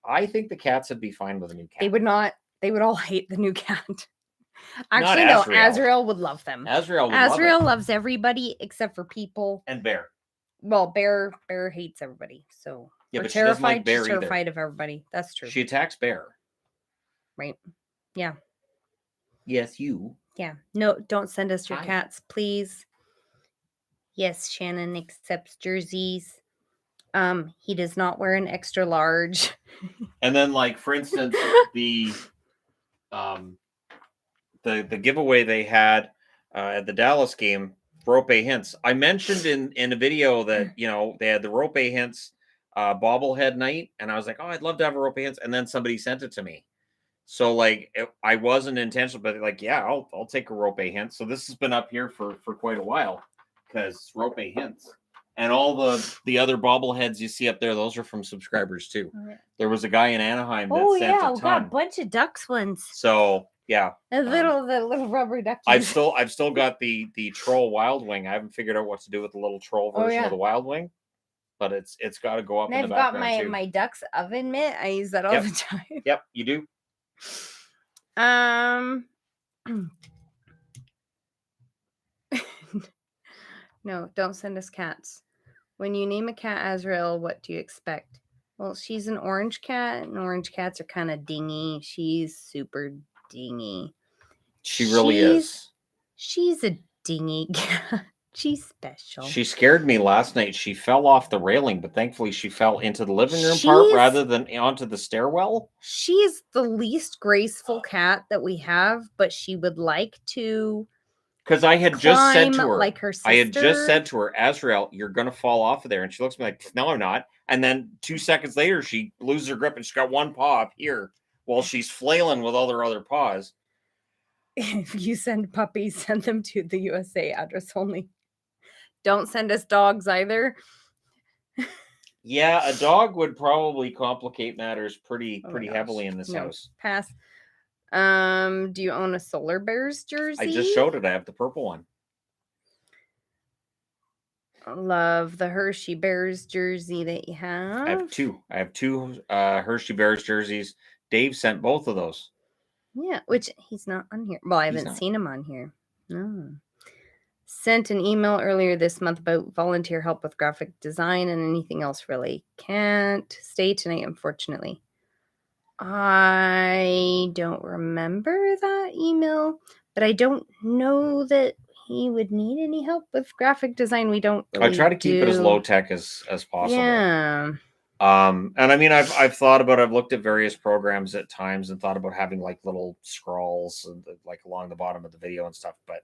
I think the cats would be fine with a new cat. They would not. They would all hate the new cat. Actually, no. Azrael would love them. Azrael loves everybody except for people and Bear. Well, Bear hates everybody. So yeah, but terrified. She doesn't like Bear terrified of everybody. That's true. She attacks Bear. Right. Yeah. Yes, you. Yeah. No, don't send us your cats, please. Yes, Shannon accepts jerseys. He does not wear an extra large. And then, like, for instance, the giveaway they had at the Dallas game, Rope Hints. I mentioned in a video that they had the Rope Hints bobblehead night, and I was like, oh, I'd love to have a Rope Hints, and then somebody sent it to me. So like I wasn't intentional, but like I'll take a Rope Hint. So this has been up here for quite a while because Rope Hints. And all the other bobbleheads you see up there, those are from subscribers too. Oh, yeah. There was a guy in Anaheim that sent a ton. We got a bunch of Ducks ones. So yeah, the little rubber duckies. I've still got the Troll Wild Wing. I haven't figured out what to do with the little Troll version of the Wild Wing, but it's got to go up in the background. I've got my Ducks oven mitt. I use that all the time. Yep, you do. No, don't send us cats. When you name a cat Azrael, what do you expect? Well, she's an orange cat, and orange cats are kind of dingy. She's super dingy. She really is. She's a dingy cat. She's special. She scared me last night. She fell off the railing, but thankfully she fell into the living room part rather than onto the stairwell. She is the least graceful cat that we have, but she would like to. Because I had just said to her, like her sister. I had just said to her, Azrael, you're going to fall off of there. And she looks at me like, no, I'm not. And then 2 seconds later, she loses her grip and she's got one paw up here while she's flailing with all her other paws. If you send puppies, send them to the USA address only. Don't send us dogs either. Yeah, a dog would probably complicate matters pretty heavily in this house. Pass. Do you own a Solar Bears jersey? I just showed it. I have the purple one. Love the Hershey Bears jersey that you have. I have two Hershey Bears jerseys. Dave sent both of those. Yeah, which he's not on here. Well, I haven't seen him on here. No. Sent an email earlier this month about volunteer help with graphic design and anything else really. Can't stay tonight, unfortunately. I don't remember that email, but I don't know that he would need any help with graphic design. We don't really I try to keep it as low tech as possible. Yeah. And I mean, I've thought about, I've looked at various programs at times and thought about having like little scrolls and like along the bottom of the video and stuff. But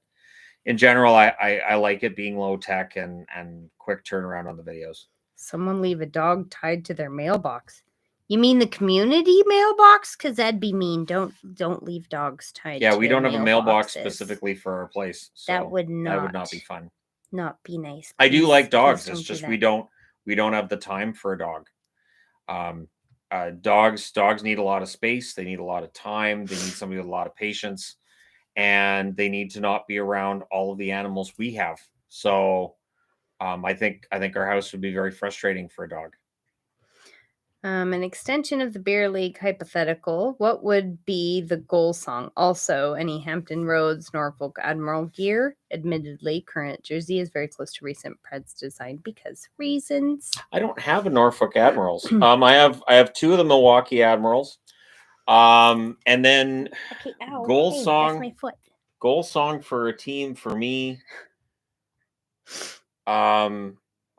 in general, I like it being low tech and quick turnaround on the videos. Someone leave a dog tied to their mailbox. You mean the community mailbox? Because that'd be mean. Don't leave dogs tied. Yeah, we don't have a mailbox specifically for our place. So that would not be fun. Not be nice. I do like dogs. It's just we don't have the time for a dog. Dogs need a lot of space. They need a lot of time. They need somebody with a lot of patience, and they need to not be around all of the animals we have. So, I think our house would be very frustrating for a dog. An extension of the beer league hypothetical. What would be the goal song? Also, any Hampton Roads, Norfolk Admiral gear. Admittedly, current jersey is very close to recent Preds design because reasons. I don't have a Norfolk Admirals. I have two of the Milwaukee Admirals. And then Okay, ow. goal Hey, song. that's my foot. Goal song for a team for me. I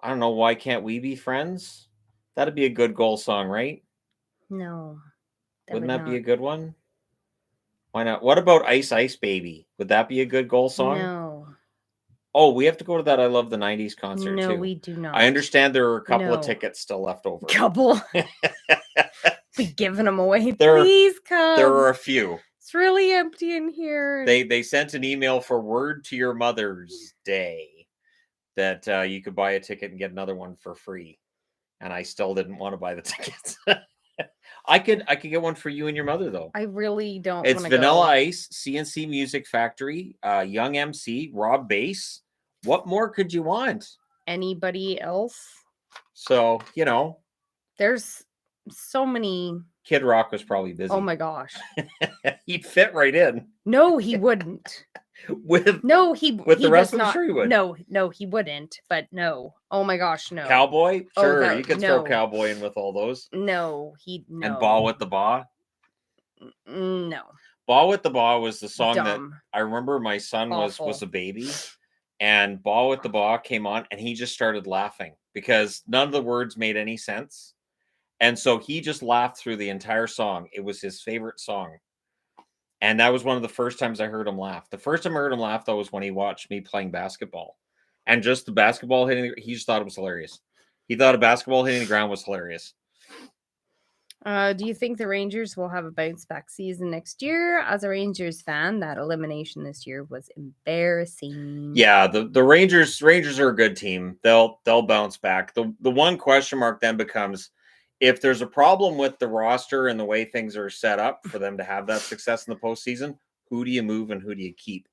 don't know. Why can't we be friends? That'd be a good goal song, right? No. Wouldn't that be a good one? Why not? What about Ice Ice Baby? Would that be a good goal song? No. Oh, we have to go to that I Love the 90s concert No, too. we do not. I understand there are a couple of No. tickets still left over. Couple. Be giving them away. There- Please come. There are a few. It's really empty in here. They sent an email for Word to Your Mother's Day that you could buy a ticket and get another one for free. And I still didn't want to buy the tickets. I could get one for you and your mother though. I really don't. It's Vanilla Ice, CNC Music Factory, Young MC, Rob Bass. What more could you want? Anybody else? So, you know, there's so many. Kid Rock was probably busy. Oh my gosh. He'd fit right in. No, he wouldn't. With the rest of the sure he would. No, he wouldn't. But no. Oh my gosh, no. Cowboy? Sure, you could throw Cowboy in with all those. No, And Ball with the Baw? No. Ball with the Baw was the song that Dumb. I remember my son was a baby. And Ball with the Baw came on and he just started laughing because none of the words made any sense. And so he just laughed through the entire song. It was his favorite song. And that was one of the first times I heard him laugh. The first time I heard him laugh, though, was when he watched me playing basketball. And just the basketball hitting, he just thought it was hilarious. He thought a basketball hitting the ground was hilarious. Do you think the Rangers will have a bounce back season next year? As a Rangers fan, that elimination this year was embarrassing. Yeah, the Rangers are a good team. They'll bounce back. The one question mark then becomes if there's a problem with the roster and the way things are set up for them to have that success in the postseason, who do you move and who do you keep?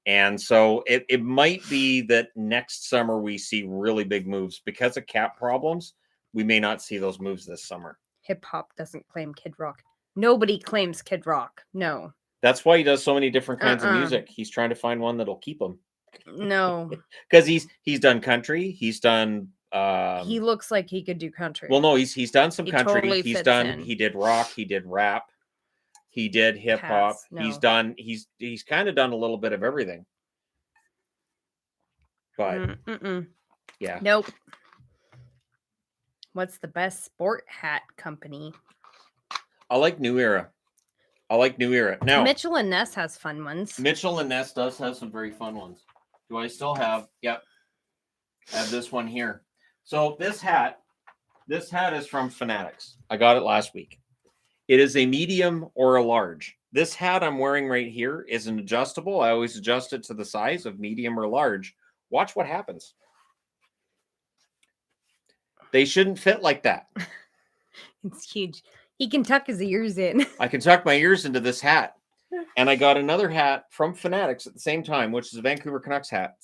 And so it might be that next summer we see really big moves because of cap problems. We may not see those moves this summer. Hip hop doesn't claim Kid Rock. Nobody claims Kid Rock. No. That's why he does so many different kinds of music. He's trying to find one that'll keep him. No. Because he's done country. He's done. He looks like he could do country. Well, no, he's done some country. Totally He did rock. He did rap. He did hip hop. No. He's kind of done a little bit of everything. But yeah. Nope. What's the best sport hat company? I like New Era. Now, Mitchell and Ness has fun ones. Mitchell and Ness does have some very fun ones. Do I still have? Yep. I have this one here. So this hat is from Fanatics. I got it last week. It is a medium or a large. This hat I'm wearing right here is an adjustable. I always adjust it to the size of medium or large. Watch what happens. They shouldn't fit like that. It's huge. He can tuck his ears in. I can tuck my ears into this hat. And I got another hat from Fanatics at the same time, which is a Vancouver Canucks hat.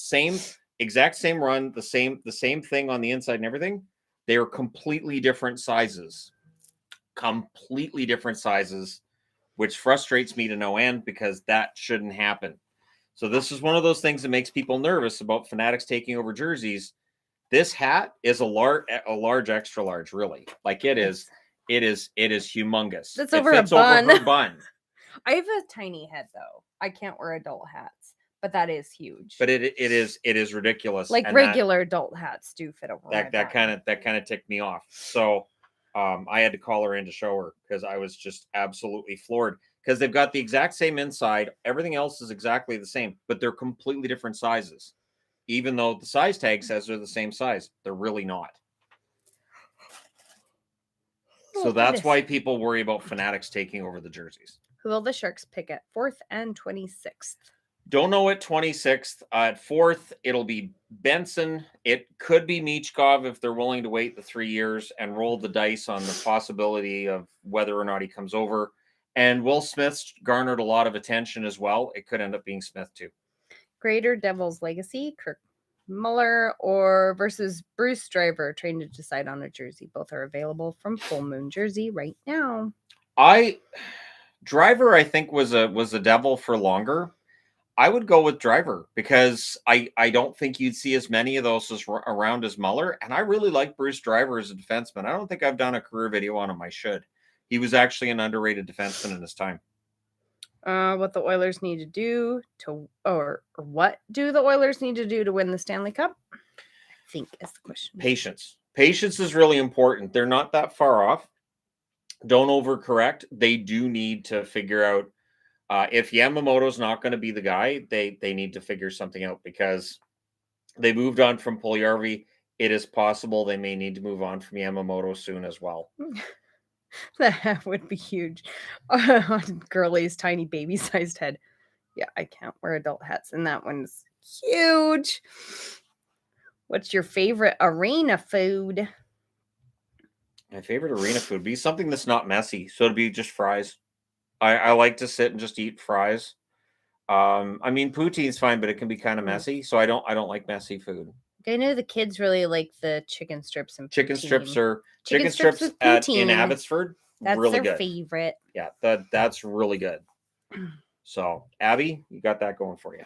Exact same run, the same thing on the inside and everything. They are completely different sizes. Which frustrates me to no end because that shouldn't happen. So this is one of those things that makes people nervous about Fanatics taking over jerseys. This hat is a large, extra large, really. Like it is humongous. That's over a bun. Over her bun. I have a tiny head though. I can't wear adult hats, but that is huge. But it is ridiculous. Like regular adult hats do fit over that kind of ticked me off. So I had to call her in to show her because I was just absolutely floored because they've got the exact same inside. Everything else is exactly the same, but they're completely different sizes. Even though the size tag says they're the same size, they're really not. So that's why people worry about Fanatics taking over the jerseys. Who will the Sharks pick at 4th and 26th? Don't know at 26th. At 4th, it'll be Benson. It could be Michkov if they're willing to wait the 3 years and roll the dice on the possibility of whether or not he comes over. And Will Smith's garnered a lot of attention as well. It could end up being Smith too. Greater Devils legacy, Kirk Muller or versus Bruce Driver, trying to decide on a jersey. Both are available from Full Moon Jersey right now. Driver, I think, was a Devil for longer. I would go with Driver because I don't think you'd see as many of those around as Muller. And I really like Bruce Driver as a defenseman. I don't think I've done a career video on him. I should, He was actually an underrated defenseman in his time. What the Oilers need to do or what do the Oilers need to do to win the Stanley Cup? I think is the question. Patience. Patience is really important. They're not that far off. Don't overcorrect. They do need to figure out if Yamamoto's not going to be the guy, they need to figure something out because they moved on from Puljujarvi. It is possible they may need to move on from Yamamoto soon as well. That would be huge on Gurley's tiny baby-sized head. Yeah, I can't wear adult hats, and that one's huge. What's your favorite arena food? My favorite arena food would be something that's not messy, so it'd be just fries. I like to sit and just eat fries. I mean, poutine's fine, but it can be kind of messy, so I don't like messy food. I know the kids really like the chicken strips and chicken strips with in Abbotsford. That's really their good. favorite. Yeah, that's really good. So, Abby, you got that going for you.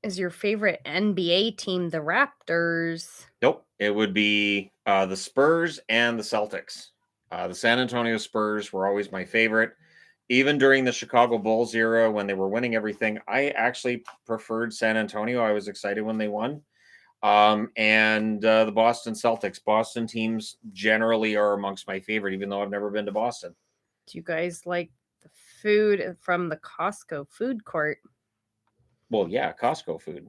Is your favorite NBA team the Raptors? Nope, it would be the Spurs and the Celtics. The San Antonio Spurs were always my favorite. Even during the Chicago Bulls era when they were winning everything, I actually preferred San Antonio. I was excited when they won. And the Boston Celtics. Boston teams generally are amongst my favorite, even though I've never been to Boston. Do you guys like the food from the Costco food court? Well, yeah, Costco food.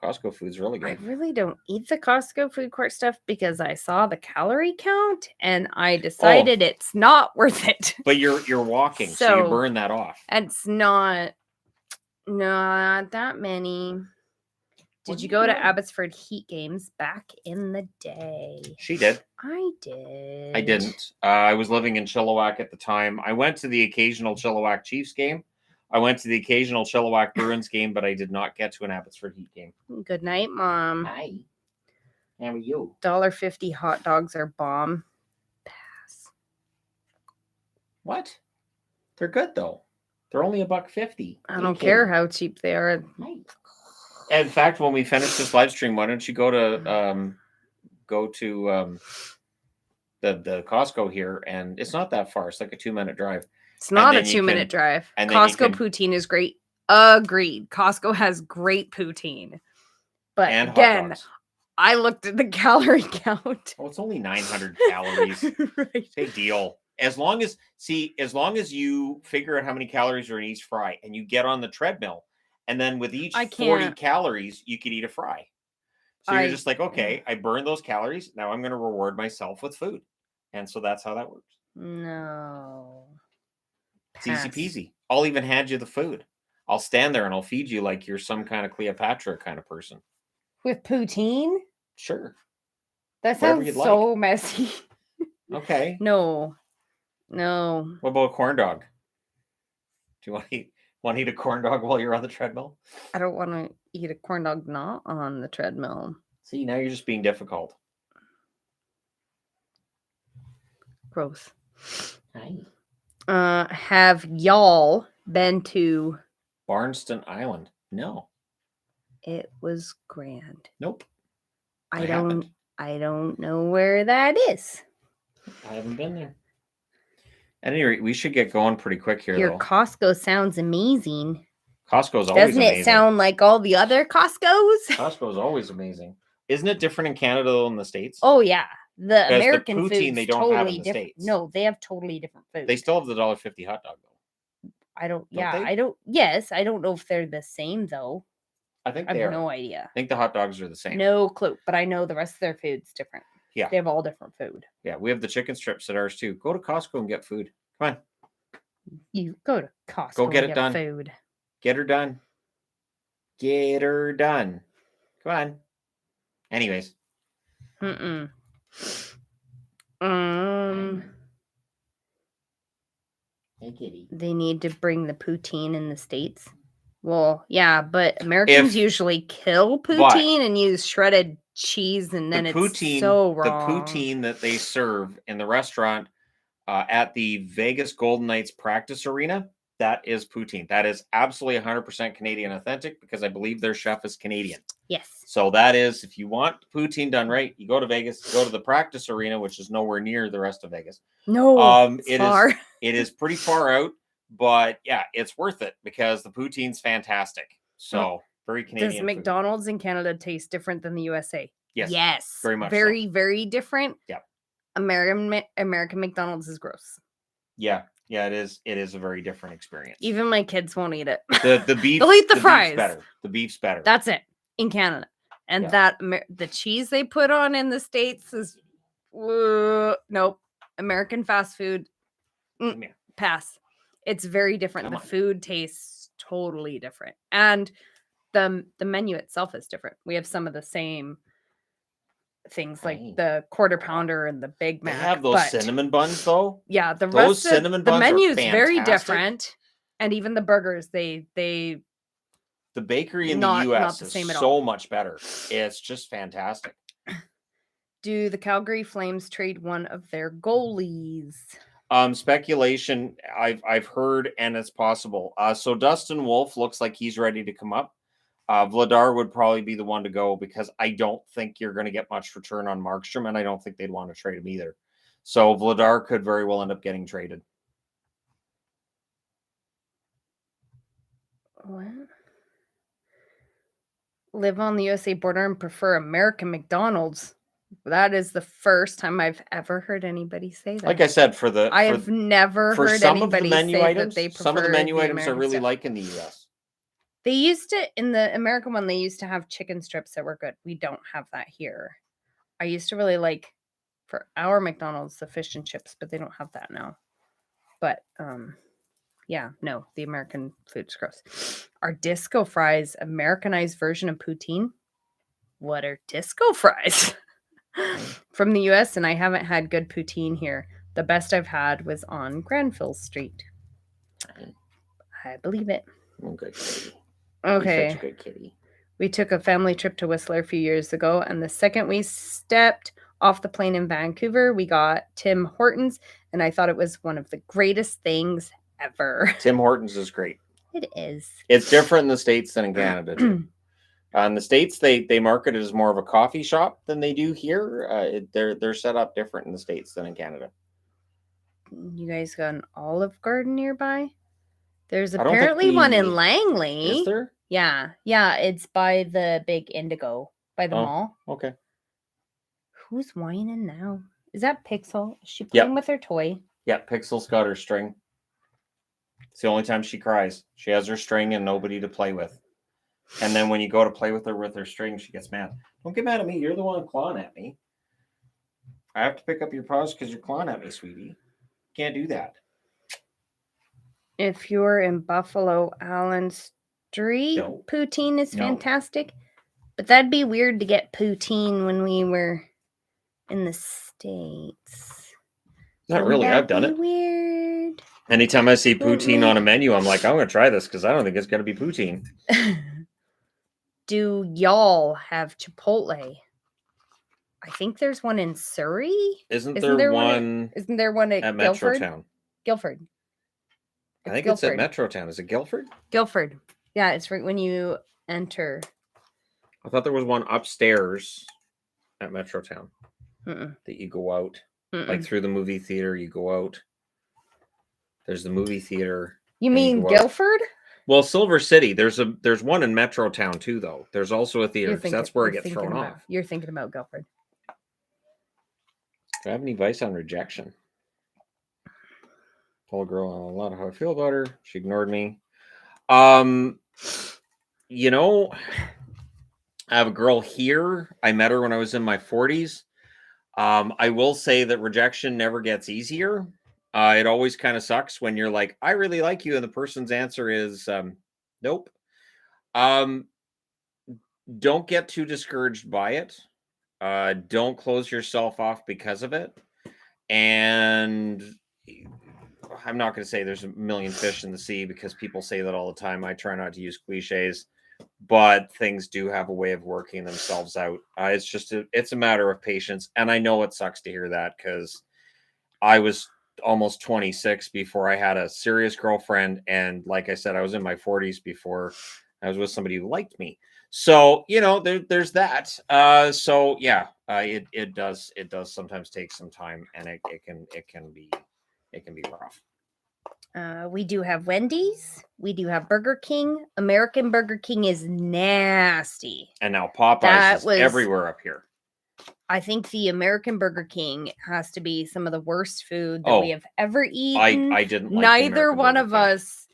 Costco food's really good. I really don't eat the Costco food court stuff because I saw the calorie count and I decided it's not worth it. But you're walking, so you burn that off. It's not that many. Did you go to Abbotsford Heat games back in the day? She did. I did. I didn't. I was living in Chilliwack at the time. I went to the occasional Chilliwack Chiefs game. I went to the occasional Chilliwack Bruins game, but I did not get to an Abbotsford Heat game. Good night, Mom. Hi. How are you? $1.50 hot dogs are bomb. Pass. What? They're good though. They're only $1.50. I don't care how cheap they are. In fact, when we finish this live stream, why don't you go to the Costco here, and it's not that far. It's like a 2-minute drive. It's not a 2-minute drive. Costco poutine is great. Agreed. Costco has great poutine. But again, I looked at the calorie count. Oh, it's only 900 calories. Right. Big deal. As long as you figure out how many calories are in each fry and you get on the treadmill, and then with each 40 calories, you could eat a fry. So you're just like, okay, I burned those calories. Now I'm going to reward myself with food. And so that's how that works. No. It's easy peasy. I'll even hand you the food. I'll stand there and I'll feed you like you're some kind of Cleopatra kind of person. With poutine? Sure. That sounds so messy. Okay. No. What about a corn dog? Do you want to eat a corn dog while you're on the treadmill? I don't want to eat a corn dog not on the treadmill. See, now you're just being difficult. Gross. Hi. Have y'all been to Barnston Island? No. It was grand. Nope. I don't know where that is. I haven't been there. At any rate, we should get going pretty quick here. Your Costco sounds amazing. Costco's always amazing. Doesn't it sound like all the other Costco's? Costco's always amazing. Isn't it different in Canada than the States? Oh yeah. The American the poutine they don't totally have in the different. States. No, they have totally different food. They still have the $1.50 hot dog though. I don't know if they're the same though. I think they are. I have no idea. I think the hot dogs are the same. No clue, but I know the rest of their food's different. Yeah. They have all different food. Yeah, we have the chicken strips at ours too. Go to Costco and get food. Come on. You go to Costco. Go get it and done. Food. Get her done. Get her done. Come on. Anyways. Hey, kitty. They need to bring the poutine in the States. Well, yeah, but Americans usually kill poutine and use shredded cheese, and then it's so wrong. The poutine that they serve in the restaurant at the Vegas Golden Knights practice arena, that is poutine. That is absolutely 100% Canadian authentic because I believe their chef is Canadian. Yes. So that is, if you want poutine done right, you go to Vegas, go to the practice arena, which is nowhere near the rest of Vegas. No, it's it far. it is pretty far out, but yeah, it's worth it because the poutine's fantastic. So very Canadian. Does McDonald's in Canada taste different than the USA? Yes. Very much. Very, very different. Yeah. American McDonald's is gross. Yeah. Yeah, it is. It is a very different experience. Even my kids won't eat it. The beef. They'll eat the fries. Beef's better. The beef's better. That's it in Canada. And the cheese they put on in the States is nope. American fast food. Pass. It's very different. The food tastes totally different. And the menu itself is different. We have some of the same things like the quarter pounder and the Big Mac. They have those cinnamon buns though. Yeah, those cinnamon buns. The menu is very different, and even the burgers. The bakery in the U.S. is so much better. It's just fantastic. Do the Calgary Flames trade one of their goalies? Speculation. I've heard, and it's possible. So Dustin Wolf looks like he's ready to come up. Vladar would probably be the one to go because I don't think you're going to get much return on Markstrom, and I don't think they'd want to trade him either. So Vladar could very well end up getting traded. What? Live on the USA border and prefer American McDonald's. That is the first time I've ever heard anybody say that. Like I said, I have never heard anybody say that they prefer. Some of the menu items I really like in the US. They used to, in the American one, they used to have chicken strips that were good. We don't have that here. I used to really like, for our McDonald's, the fish and chips, but they don't have that now. But, yeah, no, the American food's gross. Are disco fries Americanized version of poutine? What are disco fries? From the US, and I haven't had good poutine here. The best I've had was on Granville Street. I believe it. Okay. We took a family trip to Whistler a few years ago, and the second we stepped off the plane in Vancouver, we got Tim Hortons, and I thought it was one of the greatest things ever. Tim Hortons is great. It is. It's different in the States than in Canada, too. In the States, they market it as more of a coffee shop than they do here. They're set up different in the States than in Canada. You guys got an Olive Garden nearby? There's apparently one in Langley. Is there? Yeah. It's by the big Indigo, by the mall. Okay. Who's whining now? Is that Pixel? Is she playing with her toy? Yeah, Pixel's got her string. It's the only time she cries. She has her string and nobody to play with. And then when you go to play with her string, she gets mad. Don't get mad at me. You're the one clawing at me. I have to pick up your paws because you're clawing at me, sweetie. Can't do that. If you're in Buffalo, Allen Street, poutine is fantastic. But that'd be weird to get poutine when we were in the States. Not really. I've done it. Weird. Anytime I see poutine on a menu, I'm like, I'm going to try this because I don't think it's going to be poutine. Do y'all have Chipotle? I think there's one in Surrey. Isn't there one at Guilford? Metrotown? Guilford. I think it's at Metrotown. Is it Guilford? Guilford. Yeah, it's right when you enter. I thought there was one upstairs at Metrotown that you go out. Like through the movie theater, you go out. There's the movie theater. You mean Guilford? Well, Silver City. There's one in Metrotown too, though. There's also a theater because that's where I get thrown off. You're thinking about Guilford. Do I have any advice on rejection? Told a girl a lot of how I feel about her. She ignored me. I have a girl here. I met her when I was in my 40s. I will say that rejection never gets easier. It always kind of sucks when you're like, I really like you, and the person's answer is nope. Don't get too discouraged by it. Don't close yourself off because of it. And I'm not going to say there's a million fish in the sea because people say that all the time. I try not to use cliches, but things do have a way of working themselves out. It's a matter of patience. And I know it sucks to hear that because I was almost 26 before I had a serious girlfriend. And like I said, I was in my 40s before I was with somebody who liked me. So, there's that. It does sometimes take some time, and it can be rough. We do have Wendy's. We do have Burger King. American Burger King is nasty. And now Popeyes is everywhere up here. I think the American Burger King has to be some of the worst food that we have ever eaten. I didn't like Neither one of us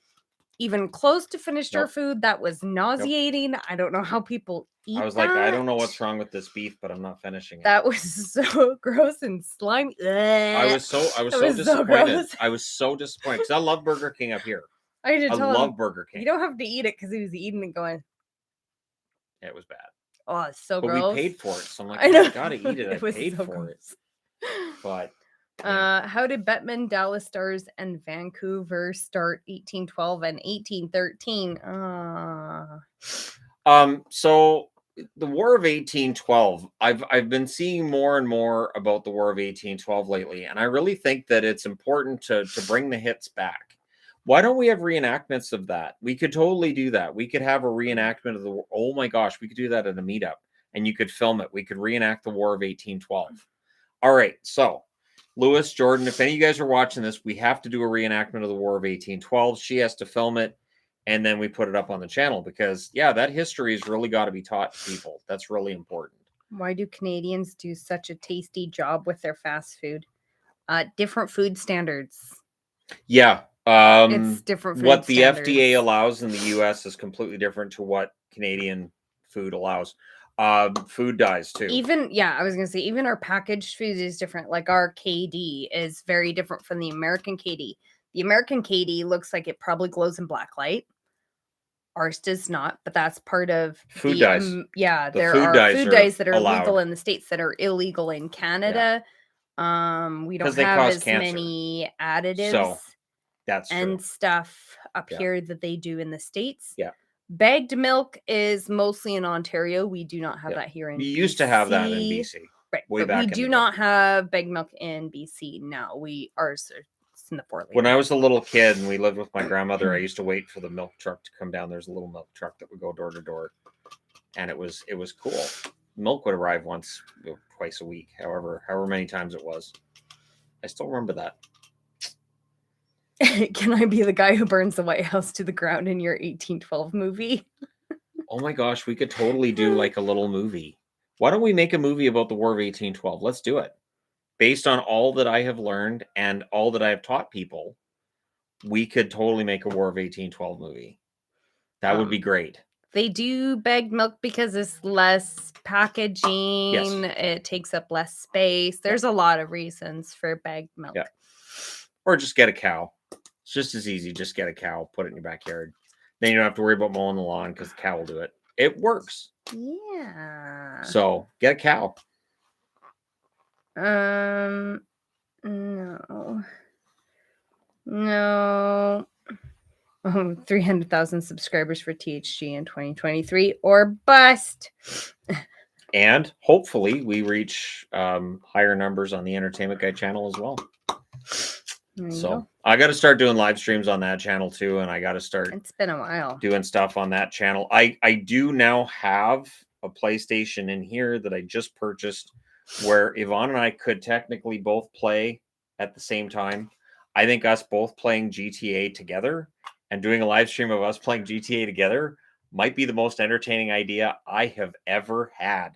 even close to finished our food. That was nauseating. I don't know how people eat. I was like, I don't know what's wrong with this beef, but I'm not finishing it. That was so gross and slimy. I was so disappointed. I was so disappointed because I love Burger King up here. I love Burger King. You don't have to eat it because he was eating and going. It was bad. Oh, it's so gross. But we paid for it, so I'm like, I gotta eat it. I paid for it. But how did Bettman, Dallas Stars, and Vancouver start 1812 and 1813? So the War of 1812, I've been seeing more and more about the War of 1812 lately, and I really think that it's important to bring the hits back. Why don't we have reenactments of that? We could totally do that. We could have a reenactment of the. Oh my gosh, we could do that at a meetup, and you could film it. We could reenact the War of 1812. All right, so Lewis, Jordan, if any of you guys are watching this, we have to do a reenactment of the War of 1812. She has to film it, and then we put it up on the channel because, that history has really got to be taught to people. That's really important. Why do Canadians do such a tasty job with their fast food? Different food standards. Yeah. It's different. What the FDA allows in the U.S. is completely different to what Canadian food allows. Food dyes too. I was gonna say even our packaged food is different. Like our KD is very different from the American KD. The American KD looks like it probably glows in black light. Ours does not, but that's part of food dyes. There are food dyes that are legal in the States that are illegal in Canada. Yeah. We don't have as many additives. So that's true. And stuff up here that they do in the States. Yeah. Bagged milk is mostly in Ontario. We do not have that here in BC. We used to have that in BC. Right. But we do not have bagged milk in BC now. Ours are in the Fort Lee. When I was a little kid and we lived with my grandmother, I used to wait for the milk truck to come down. There's a little milk truck that would go door to door. And it was cool. Milk would arrive twice a week, however many times it was. I still remember that. Can I be the guy who burns the White House to the ground in your 1812 movie? Oh my gosh, we could totally do like a little movie. Why don't we make a movie about the War of 1812? Let's do it. Based on all that I have learned and all that I have taught people, we could totally make a War of 1812 movie. That would be great. They do bagged milk because it's less packaging. Yes. It takes up less space. There's a lot of reasons for bagged milk. Yeah. Or just get a cow. It's just as easy. Just get a cow, put it in your backyard. Then you don't have to worry about mowing the lawn because the cow will do it. It works. Yeah. So get a cow. No. 300,000 subscribers for THG in 2023 or bust. And hopefully we reach higher numbers on the Entertainment Guy channel as well. So I got to start doing live streams on that channel too, and I got to start. It's been a while doing stuff on that channel. I do now have a PlayStation in here that I just purchased, where Yvonne and I could technically both play at the same time. I think us both playing GTA together and doing a live stream of us playing GTA together might be the most entertaining idea I have ever had.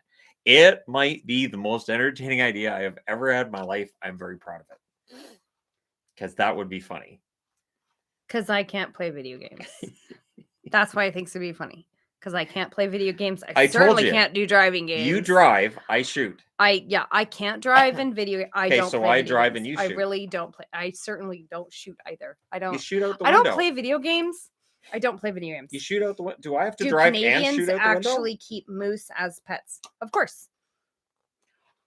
It might be the most entertaining idea I have ever had in my life. I'm very proud of it. Because that would be funny. Because I can't play video games. That's why I think it would be funny. Because I can't play video games. I certainly can't do driving games. You drive, I shoot. I can't drive in video. I drive and you shoot. I really don't play. I certainly don't shoot either. I don't. You shoot out the window. I don't play video games. I don't play video games. You shoot out the window. Do I have to drive and shoot out the window? Canadians actually keep moose as pets? Of course.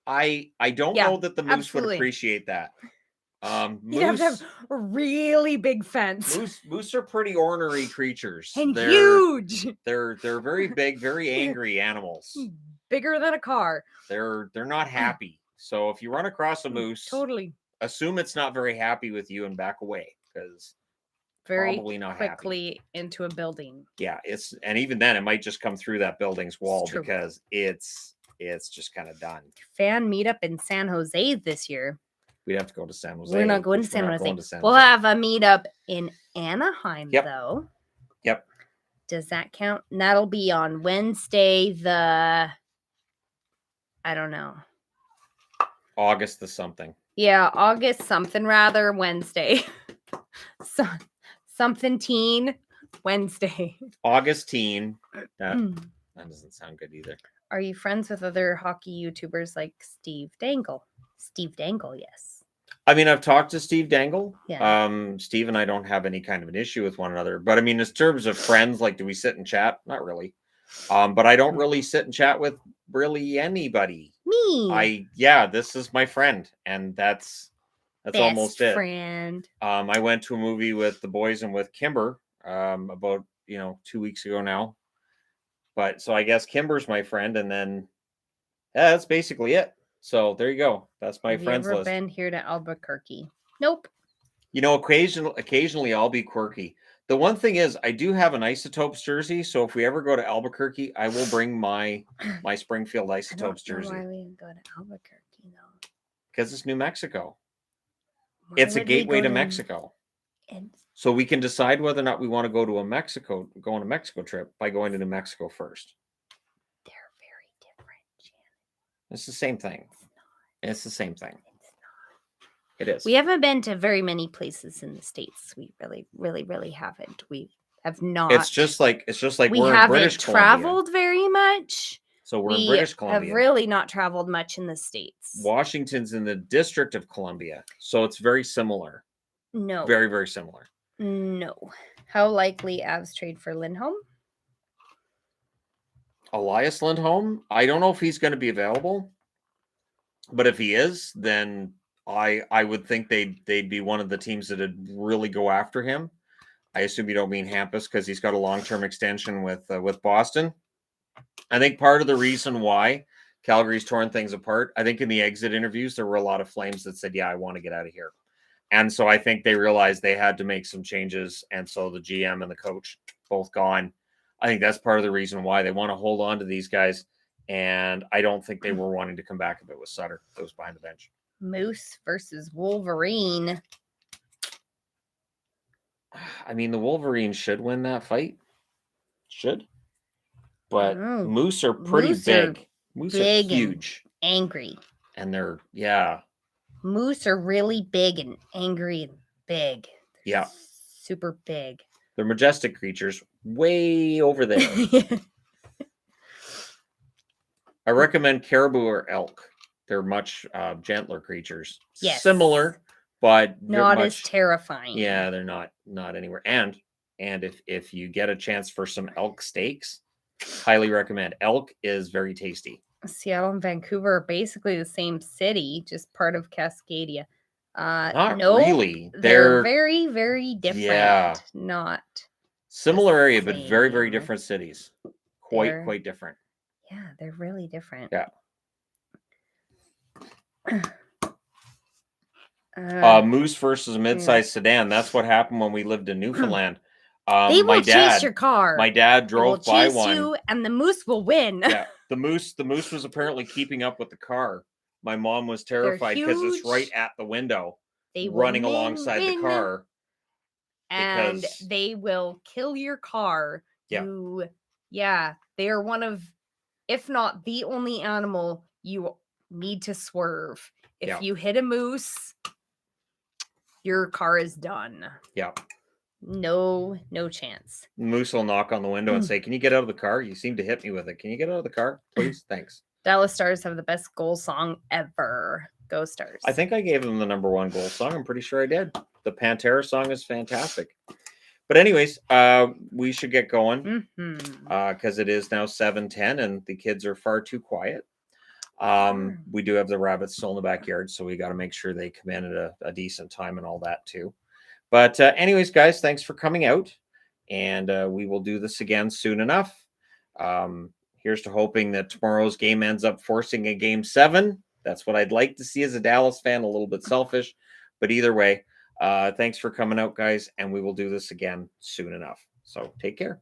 I don't know that the moose would appreciate that. You'd have to have a really big fence. Moose are pretty ornery creatures. And huge. They're very big, very angry animals. Bigger than a car. They're not happy. So if you run across a moose, totally assume it's not very happy with you and back away, because very probably not quickly into a building. Yeah, and even then it might just come through that building's wall true. because it's just kind of done. Fan meetup in San Jose this year. We'd have to go to San Jose. We're not going to which we're San not Jose. going to San We'll Jose. have a meetup in Anaheim, Yep. though. Yep. Does that count? And that'll be on Wednesday, I don't know. August the something. Yeah, August something rather, Wednesday. Something teen, Wednesday. August teen. That doesn't sound good either. Are you friends with other hockey YouTubers like Steve Dangle? Steve Dangle, yes. I mean, I've talked to Steve Dangle. Yeah. Steve and I don't have any kind of an issue with one another. But I mean, in terms of friends, like, do we sit and chat? Not really. But I don't really sit and chat with really anybody. Me. This is my friend, and that's Best almost it. Friend. I went to a movie with the boys and with Kimber about 2 weeks ago now. But so I guess Kimber's my friend, and then that's basically it. So there you go. That's my friends list. Have you ever been here to Albuquerque? Nope. Occasionally I'll be quirky. The one thing is, I do have an Isotopes jersey, so if we ever go to Albuquerque, I will bring my Springfield Isotopes jersey. Why we go to Albuquerque though? Because it's New Mexico. It's a gateway to Mexico. So we can decide whether or not we want to go on a Mexico trip by going to New Mexico first. They're very different, Shannon. It's the same thing. It's the same thing. It is. We haven't been to very many places in the States. We really haven't. We have not. It's just like we we're in British haven't traveled very much. So we're in British Columbia. We have really not traveled much in the States. Washington's in the District of Columbia, so it's very similar. No. Very, very similar. No. How likely Avs trade for Lindholm? Elias Lindholm? I don't know if he's going to be available, but if he is, then I would think they'd be one of the teams that'd really go after him. I assume you don't mean Hampus because he's got a long-term extension with Boston. I think part of the reason why Calgary's torn things apart, I think in the exit interviews, there were a lot of Flames that said, yeah, I want to get out of here. And so I think they realized they had to make some changes. And so the GM and the coach both gone. I think that's part of the reason why they want to hold on to these guys. And I don't think they were wanting to come back if it was Sutter that was behind the bench. Moose versus Wolverine. I mean, the Wolverines should win that fight. Should. But Moose are pretty big. Moose are huge. Angry. And they're, Moose are really big and angry and big. They're super big. They're majestic creatures way over there. I recommend caribou or elk. They're much gentler creatures. Yes. Similar, but not as terrifying. Yeah, they're not anywhere. And if you get a chance for some elk steaks, highly recommend. Elk is very tasty. Seattle and Vancouver are basically the same city, just part of Cascadia. Not really. They're very, very different. Yeah. Not similar area, but very, very different cities. Quite different. Yeah, they're really different. Yeah. Moose versus a mid-sized sedan. That's what happened when we lived in Newfoundland. They will chase your car. My dad drove by one, you, and the moose will win. Yeah, the moose was apparently keeping up with the car. My mom was terrified because it's right at the window, running alongside the car, and they will kill your car. Yeah, they are one of, if not the only animal you need to swerve. If you hit a moose, your car is done. Yeah. No chance. Moose will knock on the window and say, "Can you get out of the car? You seem to hit me with it. Can you get out of the car, please? Thanks." Dallas Stars have the best goal song ever. Go Stars. I think I gave them the number one goal song. I'm pretty sure I did. The Pantera song is fantastic. But anyways, we should get going because it is now 7:10 and the kids are far too quiet. We do have the rabbits still in the backyard, so we got to make sure they come in at a decent time and all that too. But anyways, guys, thanks for coming out, and we will do this again soon enough. Here's to hoping that tomorrow's game ends up forcing a game 7. That's what I'd like to see as a Dallas fan, a little bit selfish, but either way, Thanks for coming out, guys, and we will do this again soon enough. So take care.